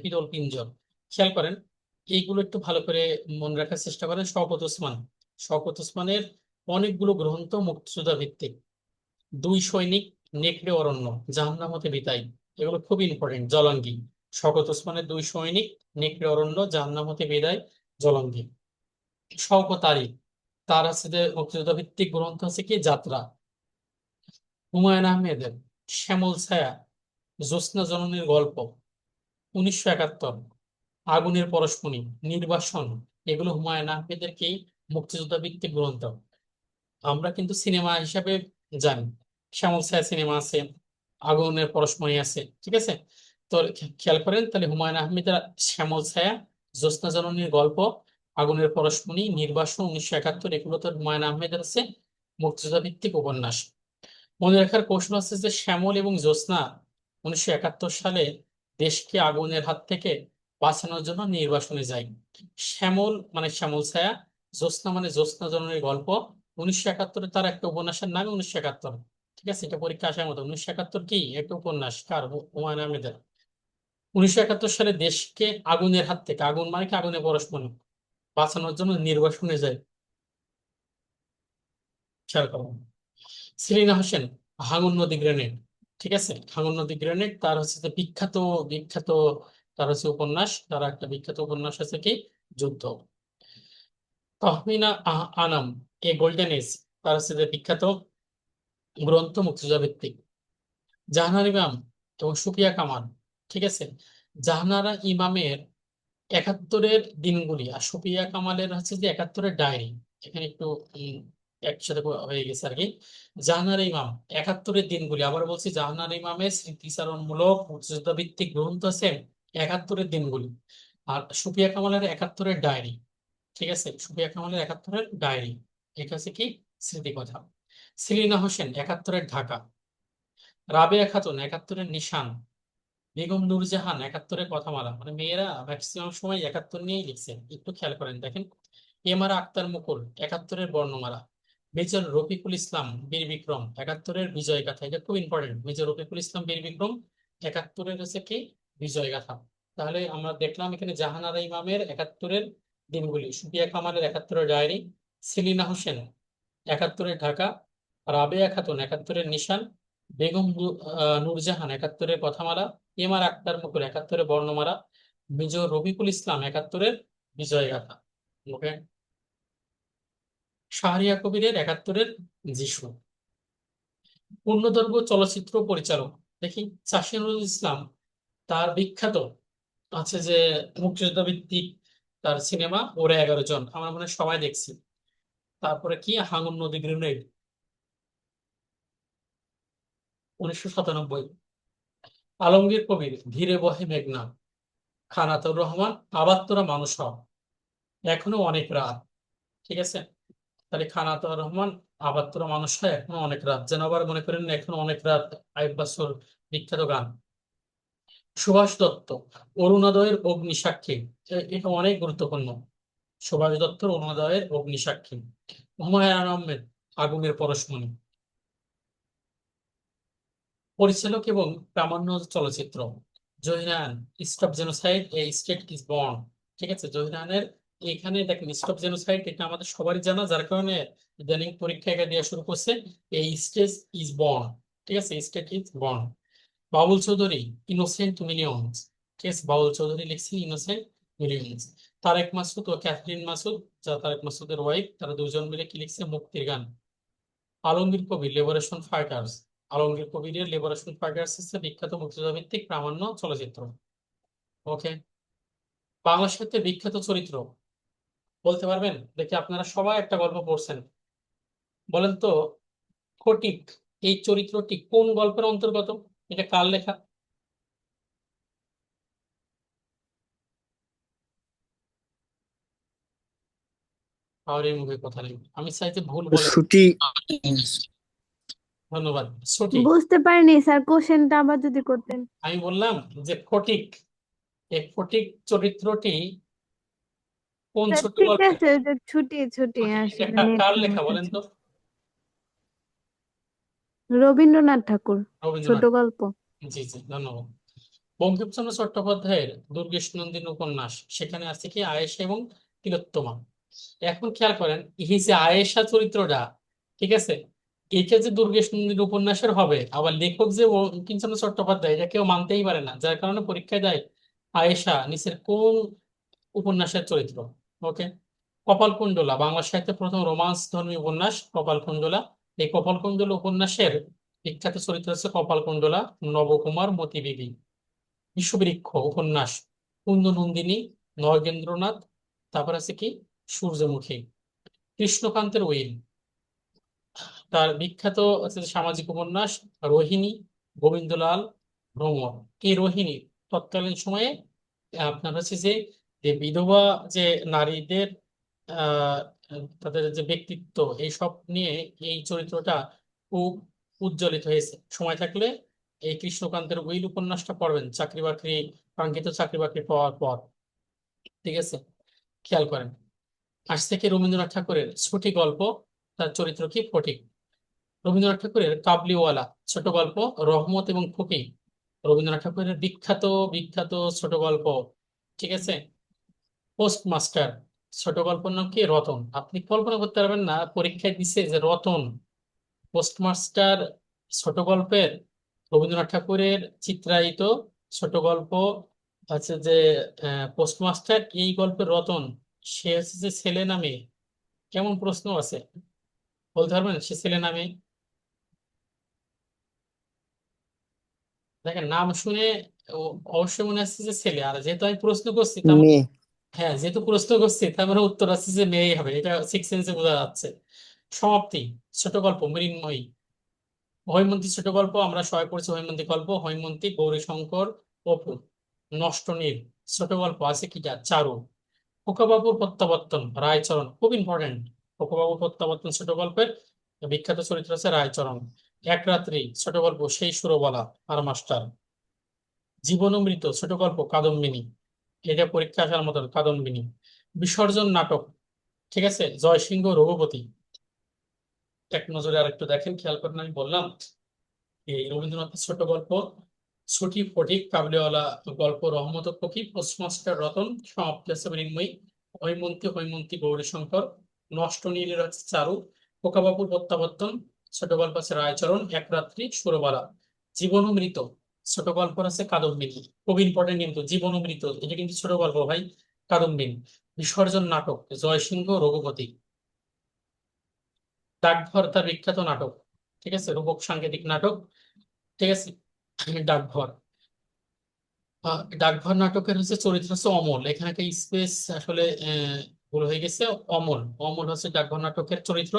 [SPEAKER 1] পিরল পিঞ্জর। খেয়াল করেন, এইগুলো একটু ভালো করে মনে রাখার চেষ্টা করেন। শওকত উসমান, শওকত উসমানের অনেকগুলো গ্রন্থ মুক্তিযোদ্ধা ভিত্তিক। দুই সৈনিক, নেকড়ে অরণ্য, জাহান্নাম হতে বিদায়, এগুলো খুব ইম্পর্টেন্ট। জলাঙ্গি, শওকত ওসমানের দুই সৈনিক, নেকড়ে অরণ্য, জাহান্নাম হতে বিদায়, জলাঙ্গি। শওকত আলী, তার আছে যে মুক্তিযুদ্ধ ভিত্তিক গ্রন্থ আছে কি, যাত্রা। হুমায়ুন আহমেদের শ্যামল ছায়া, জ্যোৎস্না জননীর গল্প, 1971, আগুনের পরশমণি, নির্বাসন, এগুলো হুমায়ুন আহমেদের কি, মুক্তিযুদ্ধ ভিত্তিক গ্রন্থ। আমরা কিন্তু সিনেমা হিসাবে জানি, শ্যামল ছায়া সিনেমা আছে, আগুনের পরশমণি আছে, ঠিক আছে। তো খেয়াল করেন, তাহলে হুমায়ুন আহমেদের শ্যামল ছায়া, জ্যোৎস্না জননীর গল্প, আগুনের পরশমণি, নির্বাসন 1971, এগুলো তো হুমায়ুন আহমেদের আছে মুক্তিযুদ্ধ ভিত্তিক উপন্যাস। মনে রাখার কৌশল আছে যে শ্যামল এবং জ্যোৎস্না 1971 সালে দেশকে আগুনের হাত থেকে বাঁচানোর জন্য নির্বাসনে যায়। শ্যামল মানে শ্যামল ছায়া, জ্যোৎস্না মানে জ্যোৎস্না জননীর গল্প। 1971 তার একটা উপন্যাসের নামে 1971। ঠিক আছে, এটা পরীক্ষা আসার মতো। 1971 কি একটা উপন্যাস, কার? হুমায়ুন আহমেদের। 1971 সালে দেশকে আগুনের হাত থেকে, আগুন মানে কি আগুনে পরশমণি, বাঁচানোর জন্য নির্বাসনে যায়। খেয়াল করো। সেলিনা হোসেন, ভাঙন নদী গ্রেনেড। ঠিক আছে, ভাঙন নদী গ্রেনেড তার হচ্ছে যে বিখ্যাত বিখ্যাত তার হচ্ছে উপন্যাস, তার একটা বিখ্যাত উপন্যাস আছে কি, যুদ্ধ। Tahmima Anam, a golden age, তার হচ্ছে যে বিখ্যাত গ্রন্থ মুক্তিযুদ্ধ ভিত্তিক। জাহানারা ইমাম এবং সুফিয়া কামাল। ঠিক আছে, জাহানারা ইমামের 71-এর দিনগুলি আর সুফিয়া কামালের হচ্ছে যে 71-এর ডায়েরি। এখানে একটু উম, একসাথে হয়ে গেছে আর কি। জাহানারা ইমাম 71-এর দিনগুলি, আবার বলছি জাহানারা ইমামের স্মৃতিচারণমূলক মুক্তিযুদ্ধ ভিত্তিক গ্রন্থ আছে 71-এর দিনগুলি। আর সুফিয়া কামালের 71-এর ডায়েরি। ঠিক আছে, সুফিয়া কামালের 71-এর ডায়েরি, এটা হচ্ছে কি স্মৃতিকথা। সেলিনা হোসেন 71-এর ঢাকা, রাবেয়া খাতুন 71-এর নিশান, বেগম নূরজাহান 71-এর কথামালা। মানে মেয়েরা ম্যাক্সিমাম সময় 71 নিয়েই লিখছেন, একটু খেয়াল করেন দেখেন। এম আর আক্তার মুকুল 71-এর বর্ণমালা। মেজর রফিকুল ইসলাম বীর বিক্রম 71-এর বিজয় গাথা, এটা খুব ইম্পর্টেন্ট। মেজর রফিকুল ইসলাম বীর বিক্রম 71-এর হচ্ছে কি বিজয় গাথা। তাহলে আমরা দেখলাম এখানে জাহানারা ইমামের 71-এর দিনগুলি, সুফিয়া কামালের 71-এর ডায়েরি, সেলিনা হোসেন 71-এর ঢাকা, রাবেয়া খাতুন 71-এর নিশান, বেগম নূরজাহান 71-এর কথামালা, এম আর আক্তার মুকুল 71-এর বর্ণমালা, মেজর রফিকুল ইসলাম 71-এর বিজয় গাথা। ওকে। শাহরিয়া কবিরের 71-এর যিশু। পূর্ণদৈর্ঘ্য চলচ্চিত্র পরিচালক দেখি, চাষী নজরুল ইসলাম, তার বিখ্যাত আছে যে মুক্তিযুদ্ধ ভিত্তিক তার সিনেমা ওরে 11 জন, আমরা মনে হয় সবাই দেখছি। তারপরে কি হাঙর নদী গ্রেনেড 1997। আলমগীর কবির ধীরে বহে মেঘনা, খান আতাউর রহমান আবার তোরা মানুষ হ, এখনো অনেক রাত। ঠিক আছে, তাহলে খান আতাউর রহমান আবার তোরা মানুষ হয়, এখনো অনেক রাত, যেন আবার মনে করেন এখনো অনেক রাত, আইয়ুব বাচ্চুর বিখ্যাত গান। সুভাষ দত্ত অরুণোদয়ের অগ্নিসাক্ষী, এটা অনেক গুরুত্বপূর্ণ। সুভাষ দত্তর অরুণোদয়ের অগ্নিসাক্ষী। হুমায়ুন আহমেদ আগুনের পরশমণি। পরিচালক এবং প্রামাণ্য চলচ্চিত্র Zahiran, stop genocide, a state is born. ঠিক আছে, জহিরানের এখানে দেখেন স্টপ জেনোসাইড, এটা আমাদের সবারই জানা, যার কারণে ইদানিং পরীক্ষা এটা দেওয়া শুরু করছে। এই স্টেট ইজ বর্ন, ঠিক আছে, state is born. Babul Chowdhury innocent millions. ঠিক আছে, বাবুল চৌধুরী লিখছেন ইনোসেন্ট মিলিয়ন্স। তারেক মাসুদ ও ক্যাথরিন মাসুদ, যা তারেক মাসুদের ওয়াইফ, তারা দুজন মিলে কি লিখছে, মুক্তির গান। আলমগীর কবির লিবারেশন ফাইটার্স। আলমগীর কবিরের লিবারেশন ফাইটার্স হচ্ছে বিখ্যাত মুক্তিযুদ্ধ ভিত্তিক প্রামাণ্য চলচ্চিত্র। ওকে। বাংলা সাহিত্যের বিখ্যাত চরিত্র বলতে পারবেন দেখি? আপনারা সবাই একটা গল্প পড়ছেন, বলেন তো ফটিক, এই চরিত্রটি কোন গল্পের অন্তর্গত? এটা কার লেখা? আর এই মুখে কথা নেই, আমি চাইতে ভুল বলে।
[SPEAKER 4] ছুটি।
[SPEAKER 1] ধন্যবাদ। সঠিক।
[SPEAKER 5] বুঝতে পারিনি স্যার, কোশ্চেনটা আবার যদি করতেন।
[SPEAKER 1] আমি বললাম যে ফটিক, এই ফটিক চরিত্রটি কোন
[SPEAKER 5] স্যার
[SPEAKER 1] ছোট
[SPEAKER 5] ঠিক
[SPEAKER 1] গল্পের?
[SPEAKER 5] আছে, ওই যে ছুটি ছুটি
[SPEAKER 1] এটা
[SPEAKER 5] আসলে নেট
[SPEAKER 1] কার লেখা
[SPEAKER 5] সমস্যা
[SPEAKER 1] বলেন
[SPEAKER 5] ছিল।
[SPEAKER 1] তো?
[SPEAKER 5] রবীন্দ্রনাথ ঠাকুর, ছোট
[SPEAKER 1] রবীন্দ্রনাথ।
[SPEAKER 5] গল্প।
[SPEAKER 1] জি জি, ধন্যবাদ। বঙ্কিমচন্দ্র চট্টোপাধ্যায়ের দুর্গেশনন্দিনী উপন্যাস, সেখানে আছে কি আয়েশা এবং তিলোত্তমা। এখন খেয়াল করেন, এই যে আয়েশা চরিত্রটা, ঠিক আছে, এটা যে দুর্গেশনন্দিনী উপন্যাসের হবে, আবার লেখক যে বঙ্কিমচন্দ্র চট্টোপাধ্যায়, এটা কেউ মানতেই পারে না, যার কারণে পরীক্ষায় দেয় আয়েশা নিচের কোন উপন্যাসের চরিত্র। ওকে। কপালকুণ্ডলা বাংলা সাহিত্যের প্রথম রোমান্স ধর্মী উপন্যাস কপালকুণ্ডলা। এই কপালকুণ্ডলা উপন্যাসের বিখ্যাত চরিত্র হচ্ছে কপালকুণ্ডলা, নবকুমার, মতি বিবি। বিশ্ববৃক্ষ উপন্যাস কুন্দনন্দিনী, নগেন্দ্রনাথ, তারপর আছে কি সূর্যমুখী। কৃষ্ণকান্তের উইল, তার বিখ্যাত হচ্ছে যে সামাজিক উপন্যাস রোহিণী, গোবিন্দলাল ভ্রমর। এই রোহিণী তৎকালীন সময়ে আপনার হচ্ছে যে যে বিধবা যে নারীদের আহ তাদের যে ব্যক্তিত্ব এইসব নিয়ে এই চরিত্রটা খুব উজ্জ্বলিত হয়েছে। সময় থাকলে এই কৃষ্ণকান্তের উইল উপন্যাসটা পড়বেন চাকরি বাকরি, কাঙ্ক্ষিত চাকরি বাকরি পাওয়ার পর। ঠিক আছে, খেয়াল করেন। আজ থেকে রবীন্দ্রনাথ ঠাকুরের ছুটি গল্প, তার চরিত্র কি? ফটিক। রবীন্দ্রনাথ ঠাকুরের কাবুলিওয়ালা ছোট গল্প, রহমত এবং খুকি। রবীন্দ্রনাথ ঠাকুরের বিখ্যাত বিখ্যাত ছোট গল্প, ঠিক আছে, পোস্টমাস্টার। ছোট গল্পের নাম কি? রতন। আপনি কল্পনা করতে পারবেন না, পরীক্ষায় দিছে যে রতন পোস্টমাস্টার ছোট গল্পের, রবীন্দ্রনাথ ঠাকুরের চিত্রায়িত ছোট গল্প আছে যে পোস্টমাস্টার, এই গল্পের রতন সে হচ্ছে যে ছেলে নামে। কেমন প্রশ্ন আছে, বলতে পারবেন সে ছেলে নামে? দেখেন নাম শুনে অবশ্যই মনে আসছে যে ছেলে, আর যেহেতু আমি প্রশ্ন করছি তার মানে,
[SPEAKER 4] মেয়ে।
[SPEAKER 1] হ্যাঁ যেহেতু প্রশ্ন করছি তার মানে উত্তর আছে যে মেয়েই হবে, এটা সিক্স সেন্সে বোঝা যাচ্ছে। সমাপ্তি ছোট গল্প, মৃন্ময়ী। হৈমন্তী ছোট গল্প আমরা সবাই পড়েছি, হৈমন্তী গল্প, হৈমন্তী, গৌরীশঙ্কর, অপু। নষ্ট নীল ছোট গল্প আছে কিটা? চারু। খোকাবাবুর প্রত্যাবর্তন, রায়চরণ, খুব ইম্পর্টেন্ট। খোকাবাবুর প্রত্যাবর্তন ছোট গল্পের বিখ্যাত চরিত্র আছে রায়চরণ। এক রাত্রি ছোট গল্প সেই সুরবালা আর মাস্টার। জীবনামৃত ছোট গল্প কাদম্বিনী, এটা পরীক্ষা আসার মতন, কাদম্বিনী। বিসর্জন নাটক, ঠিক আছে, জয়সিংহ রঘুপতি। এক নজরে আরেকটু দেখেন, খেয়াল করেন, আমি বললাম এই রবীন্দ্রনাথের ছোট গল্প ছুটি, ফটিক, কাবুলিওয়ালা গল্প, রহমত ও ফকির, পোস্টমাস্টার রতন, সমাপ্তি আছে মৃন্ময়ী, হৈমন্তী হৈমন্তী গৌরীশঙ্কর, নষ্ট নীলের হচ্ছে চারু, খোকাবাবুর প্রত্যাবর্তন ছোট গল্প আছে রায়চরণ, এক রাত্রি সুরবালা। জীবনামৃত ছোট গল্প আছে কাদম্বিনী, খুব ইম্পর্টেন্ট কিন্তু জীবনামৃত, এটা কিন্তু ছোট গল্প ভাই, কাদম্বিনী। বিসর্জন নাটক জয়সিংহ রঘুপতি। ডাকঘর তার বিখ্যাত নাটক, ঠিক আছে, রূপক সাংকেতিক নাটক, ঠিক আছে। ডাকঘর, ডাকঘর নাটকের হচ্ছে চরিত্র হচ্ছে অমল, এখানে একটা স্পেস আসলে ভুল হয়ে গেছে। অমল, অমল হচ্ছে ডাকঘর নাটকের চরিত্র।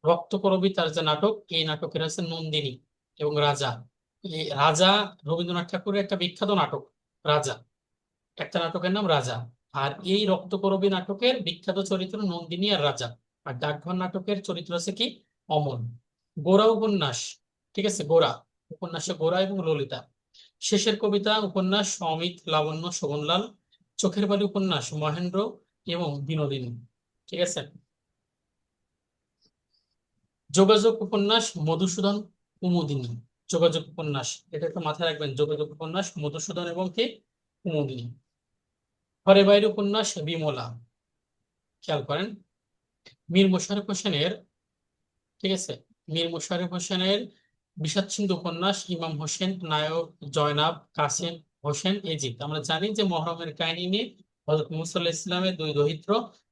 [SPEAKER 1] রক্তকরবী তার যে নাটক, এই নাটকের হচ্ছে নন্দিনী এবং রাজা। এই রাজা রবীন্দ্রনাথ ঠাকুরের একটা বিখ্যাত নাটক, রাজা, একটা নাটকের নাম রাজা। আর এই রক্তকরবী নাটকের বিখ্যাত চরিত্র নন্দিনী আর রাজা। আর ডাকঘর নাটকের চরিত্র আছে কি? অমল। গোরা উপন্যাস, ঠিক আছে, গোরা উপন্যাসে গোরা এবং ললিতা। শেষের কবিতা উপন্যাস অমিত, লাবণ্য, শোভনলাল। চোখের বালি উপন্যাস মহেন্দ্র এবং বিনোদিনী, ঠিক আছে। যোগাযোগ উপন্যাস মধুসূদন, কুমুদিনী। যোগাযোগ উপন্যাস, এটা একটু মাথায় রাখবেন, যোগাযোগ উপন্যাস মধুসূদন এবং কে? কুমুদিনী। ঘরে বাইরে উপন্যাস বিমলা। খেয়াল করেন, মীর মোশাররফ হোসেনের, ঠিক আছে, মীর মোশাররফ হোসেনের বিষাদ সিন্ধু উপন্যাস ইমাম হোসেন, নায়ক জয়নাব, কাসেম হোসেন, এজিদ। আমরা জানি যে মহরমের কাহিনী নিয়ে হযরত মুসা আলাইহিস ইসলামের দুই দহিত্র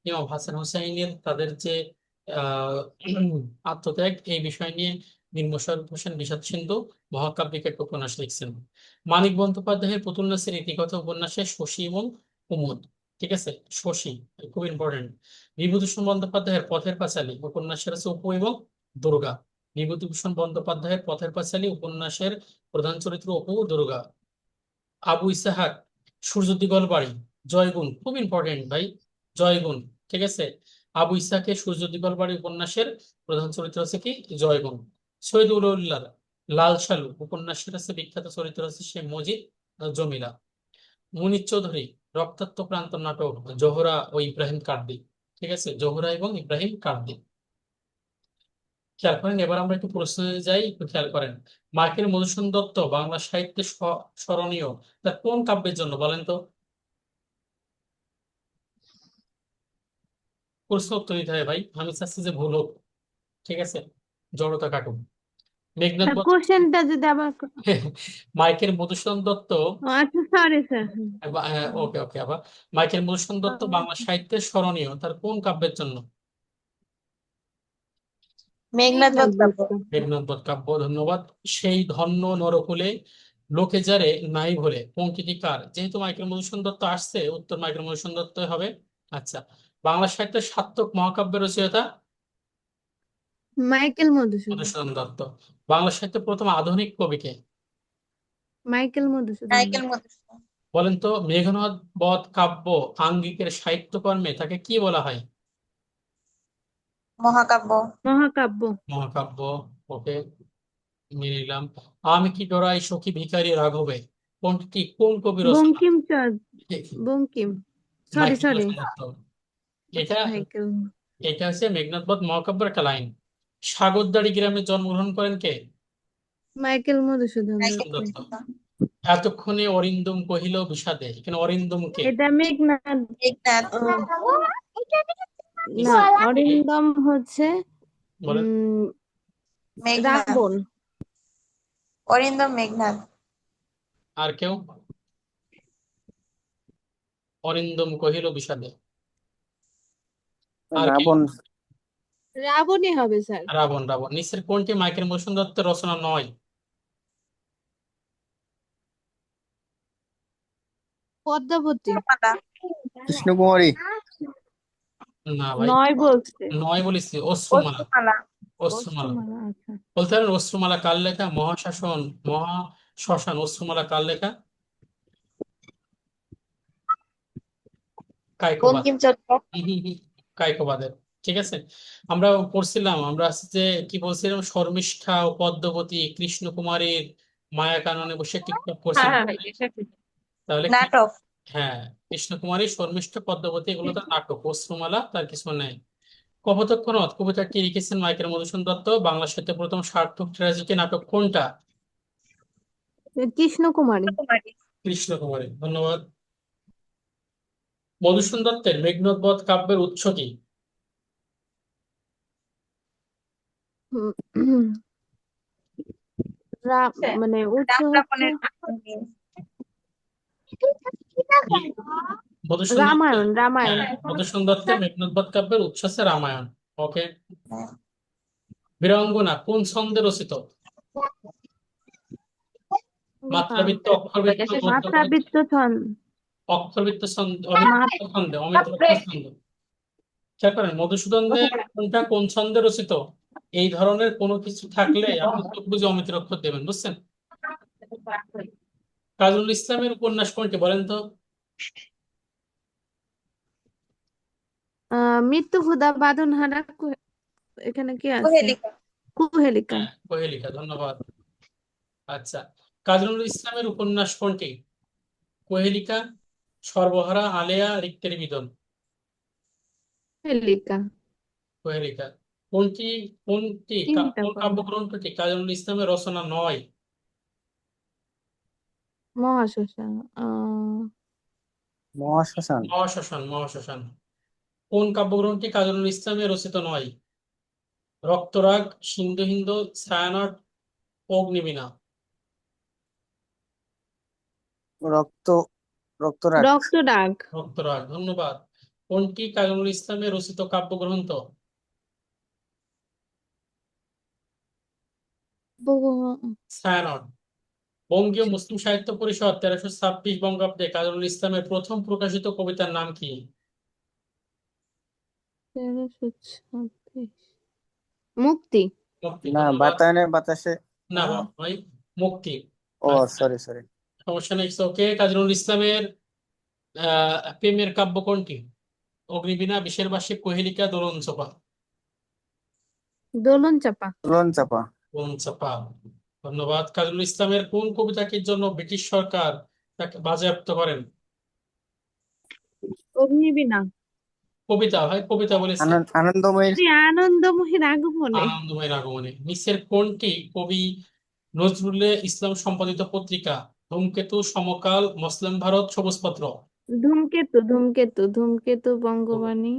[SPEAKER 1] ইমাম হাসান হুসাইনের তাদের যে আহ আত্মত্যাগ, এই বিষয় নিয়ে মীর মোশাররফ হোসেন বিষাদ সিন্ধু মহাকাব্যিক এক উপন্যাস লিখছেন। মানিক বন্দ্যোপাধ্যায়ের পুতুল নাচের ইতিকথা উপন্যাসে শশী এবং কুমুদ, ঠিক আছে, শশী খুব ইম্পর্টেন্ট। বিভূতিভূষণ বন্দ্যোপাধ্যায়ের পথের পাঁচালী উপন্যাসের আছে অপু এবং দুর্গা। বিভূতিভূষণ বন্দ্যোপাধ্যায়ের পথের পাঁচালী উপন্যাসের প্রধান চরিত্র অপু ও দুর্গা। আবু ইসাহাক সূর্য দিগল বাড়ি, জয়গুণ, খুব ইম্পর্টেন্ট ভাই, জয়গুণ, ঠিক আছে। আবু ইসাহাকের সূর্য দিগল বাড়ি উপন্যাসের প্রধান চরিত্র আছে কি? জয়গুণ। সৈয়দ উল্লাহ লাল সালু উপন্যাসের আছে বিখ্যাত চরিত্র আছে সে মজিদ, জমিলা। মুনির চৌধুরী রক্তাক্ত প্রান্ত নাটক জোহরা ও ইব্রাহিম কার্দি, ঠিক আছে, জোহরা এবং ইব্রাহিম কার্দি। খেয়াল করেন, এবার আমরা একটু প্রশ্নে যাই, একটু খেয়াল করেন। মার্কিন মধুসূদন দত্ত বাংলা সাহিত্যে স্মরণীয় তার কোন কাব্যের জন্য বলেন তো? প্রশ্ন উত্তর দিতে হবে ভাই, আমি চাচ্ছি যে ভুল হোক, ঠিক আছে, জড়তা কাটুক। মেঘনাদ
[SPEAKER 5] স্যার
[SPEAKER 1] বধ।
[SPEAKER 5] কোশ্চেনটা যদি আবার
[SPEAKER 1] মাইকেল মধুসূদন দত্ত,
[SPEAKER 5] ও আচ্ছা সরি স্যার।
[SPEAKER 1] ওকে ওকে, আবার মাইকেল মধুসূদন দত্ত বাংলা সাহিত্যে স্মরণীয় তার কোন কাব্যের জন্য?
[SPEAKER 2] মেঘনাদ বধ কাব্য।
[SPEAKER 1] মেঘনাদ বধ কাব্য, ধন্যবাদ। সেই ধন্য নরকুলে লোকে যারে নাই ভোলে পংক্তিটি কার? যেহেতু মাইকেল মধুসূদন দত্ত আসছে, উত্তর মাইকেল মধুসূদন দত্ত হবে। আচ্ছা, বাংলা সাহিত্যের সার্থক মহাকাব্যের রচয়িতা?
[SPEAKER 5] মাইকেল মধুসূদন।
[SPEAKER 1] মধুসূদন দত্ত। বাংলা সাহিত্যের প্রথম আধুনিক কবিকে?
[SPEAKER 5] মাইকেল মধুসূদন
[SPEAKER 2] নাইকেল
[SPEAKER 5] দত্ত।
[SPEAKER 2] মধুসূদন।
[SPEAKER 1] বলেন তো, মেঘনাদ বধ কাব্য আঙ্গিকের সাহিত্যকর্মে তাকে কি বলা হয়?
[SPEAKER 4] মহাকাব্য।
[SPEAKER 5] মহাকাব্য।
[SPEAKER 1] মহাকাব্য। ওকে, মেনে নিলাম। আমি কি ডরাই সখী ভিখারি রাঘবে, কোনটি কোন কবি রচনা?
[SPEAKER 5] বঙ্কিম। Sorry
[SPEAKER 1] Michael
[SPEAKER 5] sorry,
[SPEAKER 1] Madhusudan Dutta. এটা
[SPEAKER 5] মাইকেল।
[SPEAKER 1] এটা হচ্ছে মেঘনাদ বধ মহাকাব্যের একটা লাইন। সাগরদাড়ি গ্রামে জন্মগ্রহণ করেন কে?
[SPEAKER 5] মাইকেল মধুসূদন
[SPEAKER 4] মাইকেল
[SPEAKER 5] দত্ত।
[SPEAKER 1] দত্ত। এতক্ষণে অরিন্দম কহিল বিষাদে, এখানে অরিন্দম কে?
[SPEAKER 5] এটা মেঘনাদ।
[SPEAKER 4] মেঘনাদ।
[SPEAKER 5] না, অরিন্দম হচ্ছে
[SPEAKER 1] বলেন।
[SPEAKER 4] মেঘনাদ।
[SPEAKER 5] রাবণ।
[SPEAKER 4] অরিন্দম মেঘনাদ।
[SPEAKER 1] আর কেউ? অরিন্দম কহিল বিষাদে। আর কেউ?
[SPEAKER 6] রাবণ।
[SPEAKER 5] রাবণই হবে স্যার।
[SPEAKER 1] রাবণ। রাবণ। নিচের কোনটি মাইকেল মধুসূদন দত্তের রচনা নয়?
[SPEAKER 5] পদ্মাবতী।
[SPEAKER 4] মালা।
[SPEAKER 6] কৃষ্ণকুমারী।
[SPEAKER 1] না ভাই,
[SPEAKER 5] নয় বলছে।
[SPEAKER 1] নয় বলেছি। অশ্রুমালা।
[SPEAKER 4] অশ্রুমালা।
[SPEAKER 1] অশ্রুমালা
[SPEAKER 5] অষ্টমালা, আচ্ছা।
[SPEAKER 1] বলতে পারেন অশ্রুমালা কার লেখা? মহাশ্মশান অশ্রুমালা কার লেখা? কায়কোবাদ।
[SPEAKER 4] বঙ্কিমচন্দ্র।
[SPEAKER 1] কায়কোবাদের। ঠিক আছে। আমরা পড়ছিলাম, আমরা হচ্ছে যে কি বলছিলাম, শর্মিষ্ঠা ও পদ্মাবতী কৃষ্ণকুমারীর মায়া কাননে বসে টিকটক করছিলাম। তাহলে কি?
[SPEAKER 4] নাটক।
[SPEAKER 1] হ্যাঁ, কৃষ্ণকুমারী, শর্মিষ্ঠা, পদ্মাবতী, এগুলো তো নাটক। অশ্রুমালা তার কিছু নেই। কপোতাক্ষ নদ কবিতাটি লিখেছেন মাইকেল মধুসূদন দত্ত। বাংলা সাহিত্যে প্রথম সার্থক ট্র্যাজেডি নাটক কোনটা?
[SPEAKER 5] কৃষ্ণকুমারী।
[SPEAKER 4] কুমারী।
[SPEAKER 1] কৃষ্ণকুমারী। ধন্যবাদ। মধুসূদন দত্তের মেঘনাদ বধ কাব্যের উৎস কি?
[SPEAKER 5] উম, মানে উৎস
[SPEAKER 4] রাম
[SPEAKER 5] হচ্ছে
[SPEAKER 4] রাবণের।
[SPEAKER 1] মধুসূদন দত্তের,
[SPEAKER 5] রামায়ণ।
[SPEAKER 1] হ্যাঁ, মধুসূদন দত্তের মেঘনাদ বধ কাব্যের উৎস হচ্ছে রামায়ণ। ওকে। বীরাঙ্গনা কোন ছন্দে রচিত? মাত্রাবৃত্ত, অক্ষরবৃত্ত, গদ্য কবিতা?
[SPEAKER 5] মাত্রাবৃত্ত ছন্দ।
[SPEAKER 1] অক্ষরবৃত্ত ছন্দ, অমিত্রাক্ষর ছন্দে, অমিত্রাক্ষর ছন্দে। খেয়াল করেন মধুসূদনের কোনটা কোন ছন্দে রচিত, এই ধরনের কোনো কিছু থাকলে আপনি চোখ বুজে অমিত্রাক্ষর দেবেন, বুঝছেন? কাজরুল ইসলামের উপন্যাস কোনটি বলেন তো?
[SPEAKER 5] মৃত্যু ক্ষুধা বাঁধনহারা এখানে কি আছে?
[SPEAKER 4] কুহেলিকা।
[SPEAKER 5] কুহেলিকা।
[SPEAKER 1] হ্যাঁ, কোহেলিকা। ধন্যবাদ। আচ্ছা, কাজরুল ইসলামের উপন্যাস কোনটি? কোহেলিকা, সর্বহারা, আলেয়া, রিক্তের বিদন?
[SPEAKER 5] কুহেলিকা।
[SPEAKER 1] কোহেলিকা। কোনটি কোনটি
[SPEAKER 5] চিন্তা
[SPEAKER 1] কোন
[SPEAKER 5] করো।
[SPEAKER 1] কাব্যগ্রন্থটি কাজরুল ইসলামের রচনা নয়?
[SPEAKER 5] মহাশ্মশান।
[SPEAKER 6] মহাশ্মশান।
[SPEAKER 1] মহাশ্মশান। মহাশ্মশান। কোন কাব্যগ্রন্থটি কাজরুল ইসলামের রচিত নয়? রক্তরাগ, সিন্ধু হিন্দু, ছায়ানট, অগ্নিবীণা?
[SPEAKER 6] রক্ত রক্তরাগ।
[SPEAKER 5] রক্তদাগ।
[SPEAKER 1] রক্তরাগ। ধন্যবাদ। কোনটি কাজরুল ইসলামের রচিত কাব্যগ্রন্থ? ছায়ানট। বঙ্গীয় মুসলিম সাহিত্য পরিষদ 1326 বঙ্গাব্দে কাজরুল ইসলামের প্রথম প্রকাশিত কবিতার নাম কি?
[SPEAKER 5] 1326 মুক্তি।
[SPEAKER 1] মুক্তি।
[SPEAKER 6] না,
[SPEAKER 1] ধন্যবাদ।
[SPEAKER 6] বাতায়নে বাতাসে।
[SPEAKER 1] না ভাই, মুক্তি।
[SPEAKER 6] ও
[SPEAKER 1] আচ্ছা,
[SPEAKER 6] সরি সরি।
[SPEAKER 1] সমস্যা নেই। ওকে, কাজরুল ইসলামের প্রেমের কাব্য কোনটি? অগ্নিবীণা, বিষের বাসী, কোহেলিকা, দোলন চাঁপা?
[SPEAKER 5] দোলন চাপা।
[SPEAKER 6] দোলন চাপা।
[SPEAKER 1] দোলন চাঁপা। ধন্যবাদ। কাজরুল ইসলামের কোন কবিতাটির জন্য ব্রিটিশ সরকার তাকে বাজেয়াপ্ত করেন?
[SPEAKER 5] অগ্নিবীণা।
[SPEAKER 1] কবিতা ভাই, কবিতা বলেছে।
[SPEAKER 6] আনন্দময়ীর।
[SPEAKER 5] আনন্দময়ীর আগমনে।
[SPEAKER 1] আনন্দময়ের আগমনে। নিচের কোনটি কবি নজরুল ইসলাম সম্পাদিত পত্রিকা? ধূমকেতু, সমকাল, মুসলিম ভারত, সবুজপত্র?
[SPEAKER 5] ধূমকেতু। ধূমকেতু। ধূমকেতু বঙ্গবাণী।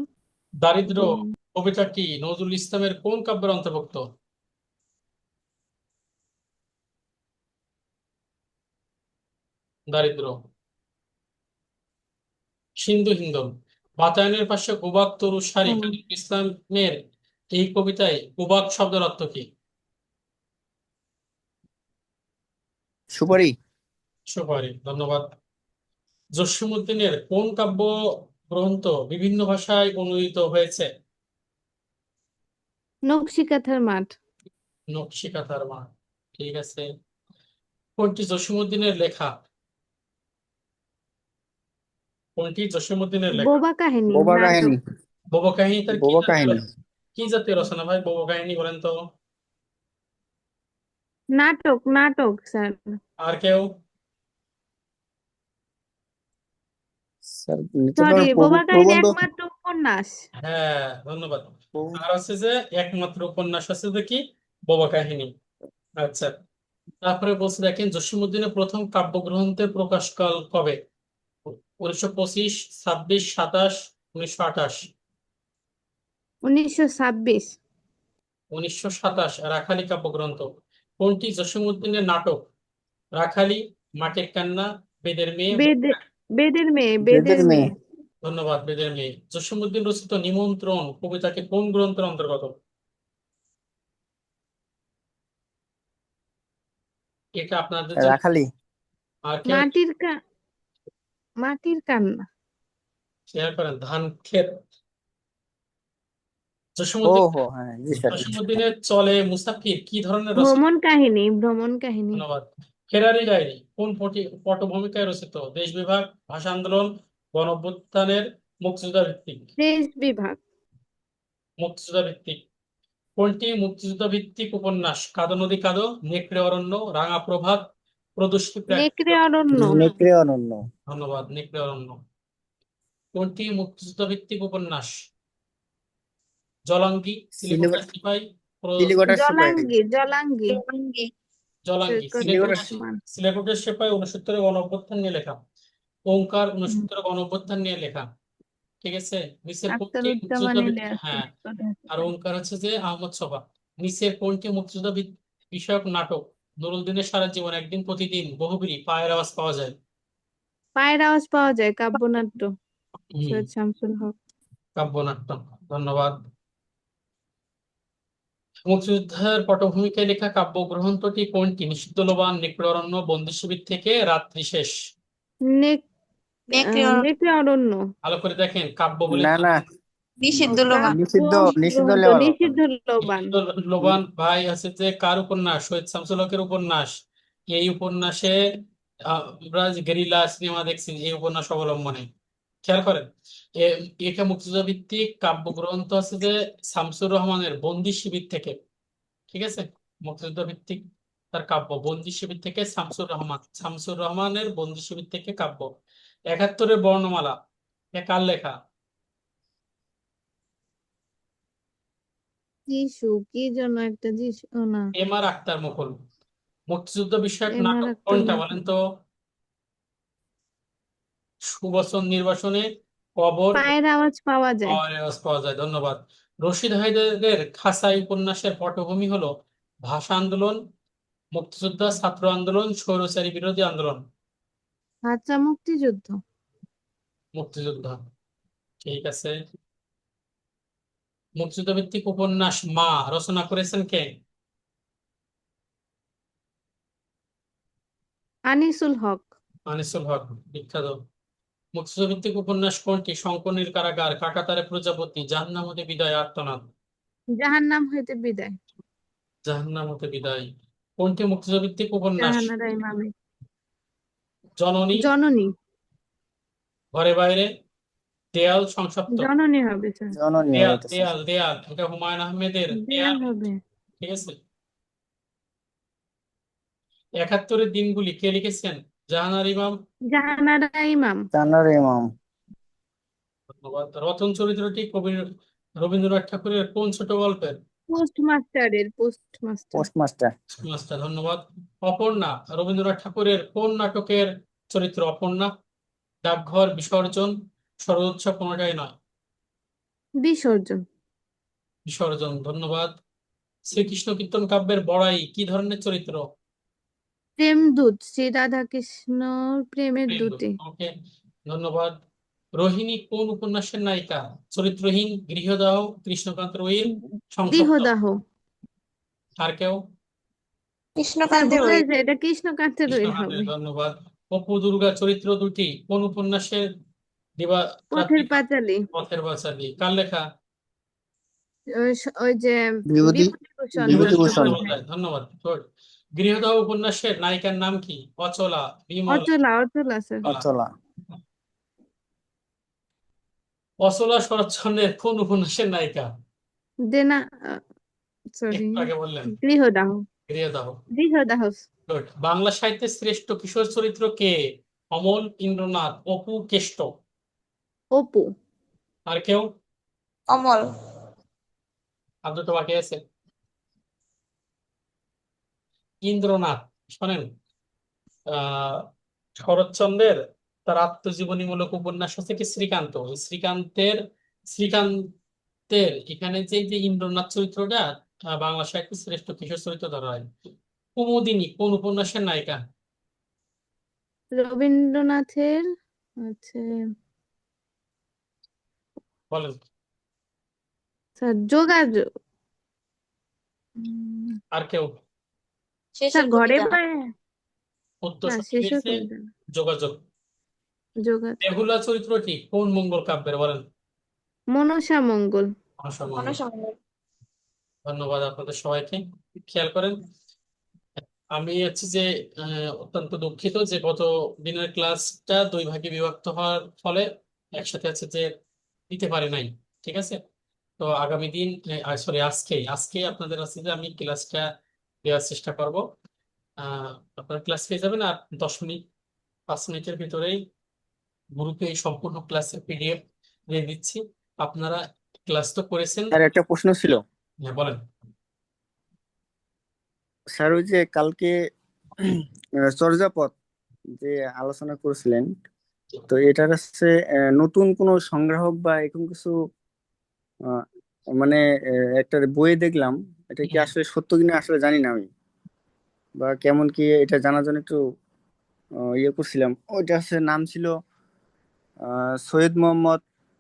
[SPEAKER 1] দারিদ্র কবিতাটি নজরুল ইসলামের কোন কাব্যের অন্তর্ভুক্ত? দারিদ্র। সিন্ধু হিন্দন। বাতায়নের পাশে গুবাক তরু সারি, কাজী ইসলামের এই কবিতায় গুবাক শব্দের অর্থ কি?
[SPEAKER 6] সুপারি।
[SPEAKER 1] সুপারি। ধন্যবাদ। জসীমউদ্দিনের কোন কাব্য গ্রন্থ বিভিন্ন ভাষায় অনুদিত হয়েছে?
[SPEAKER 5] নকশিকাঁথার মাঠ।
[SPEAKER 1] নকশিকাঁথার মাঠ। ঠিক আছে। কোনটি জসীমউদ্দিনের লেখা? কোনটি জসীমউদ্দিনের লেখা?
[SPEAKER 5] বোবা কাহিনী
[SPEAKER 6] বোবা
[SPEAKER 5] নাটক।
[SPEAKER 6] কাহিনী।
[SPEAKER 1] বোবা কাহিনী তার কি
[SPEAKER 6] বোবা
[SPEAKER 1] নাম
[SPEAKER 6] কাহিনী।
[SPEAKER 1] বলেন? কি জাতীয় রচনা ভাই, বউ কাহিনী বলেন তো?
[SPEAKER 5] নাটক নাটক স্যার।
[SPEAKER 1] আর কেউ?
[SPEAKER 6] স্যার নিচে তো
[SPEAKER 5] সরি, বোবা কাহিনী
[SPEAKER 6] প্রবন্ধ
[SPEAKER 5] একমাত্র উপন্যাস।
[SPEAKER 1] হ্যাঁ, ধন্যবাদ।
[SPEAKER 6] প্রবন্ধ-
[SPEAKER 1] আর হচ্ছে যে একমাত্র উপন্যাস হচ্ছে যে কি, বোবা কাহিনী। আচ্ছা, তারপরে বলছে দেখেন, জসীমউদ্দিনের প্রথম কাব্যগ্রন্থের প্রকাশকাল কবে? 1925, 26, 27, 1928?
[SPEAKER 5] 1926।
[SPEAKER 1] 1927 রাখালি কাব্যগ্রন্থ। কোনটি জসীমউদ্দিনের নাটক? রাখালি, মাটির কান্না, বেদের মেয়ে?
[SPEAKER 5] বেদের মেয়ে
[SPEAKER 6] বেদের
[SPEAKER 5] বেদের
[SPEAKER 6] মেয়ে।
[SPEAKER 5] মেয়ে।
[SPEAKER 1] ধন্যবাদ, বেদের মেয়ে। জসীমউদ্দিন রচিত নিমন্ত্রণ কবিতাটি কোন গ্রন্থের অন্তর্গত? এটা আপনাদের জন্য।
[SPEAKER 6] রাখালি।
[SPEAKER 1] আর কেউ
[SPEAKER 5] মাটির কান্না।
[SPEAKER 1] শেয়ার করেন? ধান ক্ষেত।
[SPEAKER 6] ও
[SPEAKER 1] জসীমউদ্দিন
[SPEAKER 6] হো, হ্যাঁ জি স্যার।
[SPEAKER 1] জসীমউদ্দিনের চলে মুসাফির কি ধরনের রচনা?
[SPEAKER 5] ভ্রমণ কাহিনী।
[SPEAKER 1] ধন্যবাদ। ফেরারি ডায়েরি কোন পটভূমিকায় রচিত? দেশ বিভাগ, ভাষা আন্দোলন, গণ অভ্যুত্থানের, মুক্তিযুদ্ধ ভিত্তিক?
[SPEAKER 5] দেশ বিভাগ।
[SPEAKER 1] মুক্তিযুদ্ধ ভিত্তিক। কোনটি মুক্তিযুদ্ধ ভিত্তিক উপন্যাস? কাদো নদী কাদো, নেকড়ে অরণ্য, রাঙা প্রভাত, প্রদোষী
[SPEAKER 5] নেকড়ে অরণ্য।
[SPEAKER 6] নেকড়ে অনন্য।
[SPEAKER 1] ধন্যবাদ, নেকড়ে অরণ্য। কোনটি মুক্তিযুদ্ধ ভিত্তিক উপন্যাস? জলাঙ্গি, সিলেকোঠার সিপাই,
[SPEAKER 6] সিলিকটার সিপাহী।
[SPEAKER 5] জলাঙ্গি।
[SPEAKER 1] জলাঙ্গি,
[SPEAKER 5] সৈকত
[SPEAKER 6] সিলেকটার
[SPEAKER 5] ওসমান।
[SPEAKER 1] সিলেকোঠার সিপাই 69 গণ অভ্যুত্থান নিয়ে লেখা। ওঙ্কার 69 গণ অভ্যুত্থান নিয়ে লেখা। ঠিক আছে। নিচের কোনটি মুক্তিযুদ্ধ
[SPEAKER 5] আখতারুজ্জামান ইলিয়াস।
[SPEAKER 1] হ্যাঁ, আর ওঙ্কার হচ্ছে যে আহমদ ছফা। নিচের কোনটি মুক্তিযুদ্ধ বিষয়ক নাটক? নুরুলদিনের সারা জীবন, একদিন প্রতিদিন, বহুব্রী, পায়ের আওয়াজ পাওয়া যায়?
[SPEAKER 5] পায়ের আওয়াজ পাওয়া যায় কাব্যনাট্য।
[SPEAKER 1] হুম,
[SPEAKER 5] সৈয়দ শামসুল হক।
[SPEAKER 1] কাব্যনাট্য। ধন্যবাদ। মুক্তিযুদ্ধের পটভূমিকায় লেখা কাব্যগ্রন্থটি কোনটি? নিষিদ্ধ লোবান, নেকড়ে অরণ্য, বন্দি শিবির থেকে, রাত্রি শেষ?
[SPEAKER 5] নেকড়ে অরণ্য।
[SPEAKER 1] ভালো করে দেখেন, কাব্য বলে
[SPEAKER 6] না না,
[SPEAKER 4] নিষিদ্ধ লোবান।
[SPEAKER 6] নিষিদ্ধ নিষিদ্ধ
[SPEAKER 5] গ্রন্থ
[SPEAKER 6] লেওয়া
[SPEAKER 5] নিষিদ্ধ লোবান।
[SPEAKER 1] লোবান ভাই আছে যে কার উপন্যাস? সৈয়দ শামসুল হকের উপন্যাস। এই উপন্যাসে আমরা যে গেরিলা সিনেমা দেখছি এই উপন্যাস অবলম্বনে। খেয়াল করেন, এটা মুক্তিযুদ্ধ ভিত্তিক কাব্যগ্রন্থ আছে যে শামসুর রহমানের বন্দি শিবির থেকে। ঠিক আছে, মুক্তিযুদ্ধ ভিত্তিক তার কাব্য বন্দি শিবির থেকে, শামসুর রহমানের বন্দি শিবির থেকে কাব্য। 71-এর বর্ণমালা এ কার লেখা?
[SPEAKER 5] যিশু কি জন্য একটা যিশু, ও না,
[SPEAKER 1] এম আর আক্তার মুকুল। মুক্তিযুদ্ধ বিষয়ক
[SPEAKER 5] এম.আর.
[SPEAKER 1] নাটক
[SPEAKER 5] আখতার
[SPEAKER 1] কোনটা
[SPEAKER 5] মুকুল।
[SPEAKER 1] বলেন তো? সুবচন নির্বাসনে, কবর,
[SPEAKER 5] পায়ের আওয়াজ পাওয়া যায়।
[SPEAKER 1] আওয়াজ পাওয়া যায়। ধন্যবাদ। রশিদ হায়দারের খাসাই উপন্যাসের পটভূমি হলো ভাষা আন্দোলন, মুক্তিযুদ্ধ, ছাত্র আন্দোলন, স্বৈরাচারী বিরোধী আন্দোলন?
[SPEAKER 5] মুক্তিযুদ্ধ।
[SPEAKER 1] মুক্তিযুদ্ধ। ঠিক আছে। মুক্তিযুদ্ধ ভিত্তিক উপন্যাস মা রচনা করেছেন কে?
[SPEAKER 5] আনিসুল হক।
[SPEAKER 1] আনিসুল হক, বিখ্যাত। মুক্তিযুদ্ধ ভিত্তিক উপন্যাস কোনটি? শঙ্করনীর কারাগার, কাঁটাতারে প্রজাপতি, জাহান্নাম হতে বিদায়, আর্তনাদ?
[SPEAKER 5] জাহান্নাম হইতে বিদায়।
[SPEAKER 1] জাহান্নাম হতে বিদায়। কোনটি মুক্তিযুদ্ধ ভিত্তিক উপন্যাস?
[SPEAKER 5] জাহানারা ইমামে।
[SPEAKER 1] জননী,
[SPEAKER 5] জননী।
[SPEAKER 1] ঘরে বাইরে, দেয়াল, সংসপ্ত?
[SPEAKER 5] জননী হবে স্যার।
[SPEAKER 6] জননী
[SPEAKER 1] দেয়াল,
[SPEAKER 6] হইতেছে।
[SPEAKER 1] দেয়াল, দেয়াল, এটা হুমায়ুন আহমেদের
[SPEAKER 5] দেয়াল
[SPEAKER 1] দেয়াল।
[SPEAKER 5] হবে।
[SPEAKER 1] ঠিক আছে। 71-এর দিনগুলি কে লিখেছেন? জাহানার ইমাম।
[SPEAKER 5] জাহানারা ইমাম।
[SPEAKER 6] জানার ইমাম।
[SPEAKER 1] ধন্যবাদ। রতন চরিত্রটি কবি রবীন্দ্রনাথ ঠাকুরের কোন ছোট গল্পের?
[SPEAKER 5] পোস্টমাস্টার।
[SPEAKER 6] পোস্টমাস্টার।
[SPEAKER 1] মাস্টার, ধন্যবাদ। অপর্ণা রবীন্দ্রনাথ ঠাকুরের কোন নাটকের চরিত্র? অপর্ণা, ডাকঘর, বিসর্জন, শরৎোৎসব? কোনোটাই নয়।
[SPEAKER 5] বিসর্জন।
[SPEAKER 1] বিসর্জন, ধন্যবাদ। শ্রীকৃষ্ণ কীর্তন কাব্যের বড়াই কি ধরনের চরিত্র?
[SPEAKER 5] প্রেমদূত। শ্রী রাধা কৃষ্ণ প্রেমের দূতে।
[SPEAKER 1] ওকে, ধন্যবাদ। রোহিণী কোন উপন্যাসের নায়িকা? চরিত্রহীন, গৃহদাহ, কৃষ্ণকান্তের উইল, সংসপ্ত?
[SPEAKER 5] দেহদাহ।
[SPEAKER 1] আর কেউ?
[SPEAKER 5] স্যার
[SPEAKER 4] কৃষ্ণকান্তের
[SPEAKER 5] ভুল
[SPEAKER 4] ওই
[SPEAKER 5] হয়েছে, এটা কৃষ্ণকান্তের উইল
[SPEAKER 1] কৃষ্ণকান্তের,
[SPEAKER 5] হবে।
[SPEAKER 1] ধন্যবাদ। অপু দুর্গা চরিত্র দুটি কোন উপন্যাসের? দিবা
[SPEAKER 5] পথের
[SPEAKER 1] রাত্রি,
[SPEAKER 5] পাঁচালী।
[SPEAKER 1] পথের পাঁচালী। কার লেখা?
[SPEAKER 5] ওই যে
[SPEAKER 6] বিভূতি
[SPEAKER 5] বিভূতিভূষণ
[SPEAKER 6] বিভূতিভূষণ।
[SPEAKER 5] চট্টোপাধ্যায়।
[SPEAKER 1] ধন্যবাদ, গুড। গৃহদাহ উপন্যাসের নায়িকার নাম কি? অচলা, বিমল,
[SPEAKER 5] অচলা স্যার।
[SPEAKER 6] অচলা।
[SPEAKER 1] অচলা শরৎচন্দ্রের কোন উপন্যাসের নায়িকা?
[SPEAKER 5] দেনা সরি
[SPEAKER 1] একটু আগে বললেন
[SPEAKER 5] গৃহদাহ
[SPEAKER 1] গৃহদাহ।
[SPEAKER 5] গৃহদাহ
[SPEAKER 1] গুড। বাংলা সাহিত্যের শ্রেষ্ঠ কিশোর চরিত্র কে? অমল, ইন্দ্রনাথ, অপু, কেষ্ট।
[SPEAKER 5] অপু
[SPEAKER 1] আর কেউ?
[SPEAKER 4] অমল।
[SPEAKER 1] আর দুটো বাকি আছে। ইন্দ্রনাথ। শোনেন, আহ শরৎচন্দ্রের তার আত্মজীবনীমূলক উপন্যাস হচ্ছে কি শ্রীকান্ত। ওই শ্রীকান্তের এখানে যে যে ইন্দ্রনাথ চরিত্রটা বাংলা সাহিত্যের শ্রেষ্ঠ কিশোর চরিত্র ধরা হয়। কুমুদিনী কোন উপন্যাসের নায়িকা?
[SPEAKER 5] রবীন্দ্রনাথের আছে
[SPEAKER 1] বলেন।
[SPEAKER 5] স্যার যোগাযোগ
[SPEAKER 1] আর কেউ?
[SPEAKER 5] স্যার
[SPEAKER 4] শেষের
[SPEAKER 5] ঘরে
[SPEAKER 4] কবিতা।
[SPEAKER 1] উত্তর
[SPEAKER 5] না
[SPEAKER 1] সঠিক
[SPEAKER 5] শেষের
[SPEAKER 1] হয়েছে
[SPEAKER 5] কবিতা না।
[SPEAKER 1] যোগাযোগ।
[SPEAKER 5] যোগাযোগ
[SPEAKER 1] বেহুলা চরিত্রটি কোন মঙ্গল কাব্যের? বলেন।
[SPEAKER 5] মনসা মঙ্গল
[SPEAKER 1] মনসা মঙ্গল।
[SPEAKER 4] মনসম্মত।
[SPEAKER 1] ধন্যবাদ আপনাদের সবাইকে। খেয়াল করেন, আমি হচ্ছে যে অত্যন্ত দুঃখিত যে গত দিনের ক্লাসটা দুই ভাগে বিভক্ত হওয়ার ফলে একসাথে আছে যে দিতে পারি নাই। ঠিক আছে, তো আগামী দিন সরি আজকে আপনাদের আছে যে আমি ক্লাসটা দেওয়ার চেষ্টা করব। আপনারা ক্লাস পেয়ে যাবেন, আর 10 মিনিট 5 মিনিটের ভিতরেই গ্রুপে এই সম্পূর্ণ ক্লাসের পিডিএফ দিয়ে দিচ্ছি। আপনারা ক্লাস তো করেছেন।
[SPEAKER 6] স্যার একটা প্রশ্ন ছিল।
[SPEAKER 1] হ্যাঁ, বলেন।
[SPEAKER 6] স্যার ওই যে কালকে চর্যাপদ যে আলোচনা করেছিলেন, তো এটার হচ্ছে নতুন কোনো সংগ্রাহক বা এরকম কিছু আহ, মানে একটা বইয়ে দেখলাম, এটা কি আসলে সত্য কিনা আসলে জানি না আমি, বা কেমন কি এটা জানার জন্য একটু ইয়ে করছিলাম। ওইটা হচ্ছে নাম ছিল সৈয়দ মোহাম্মদ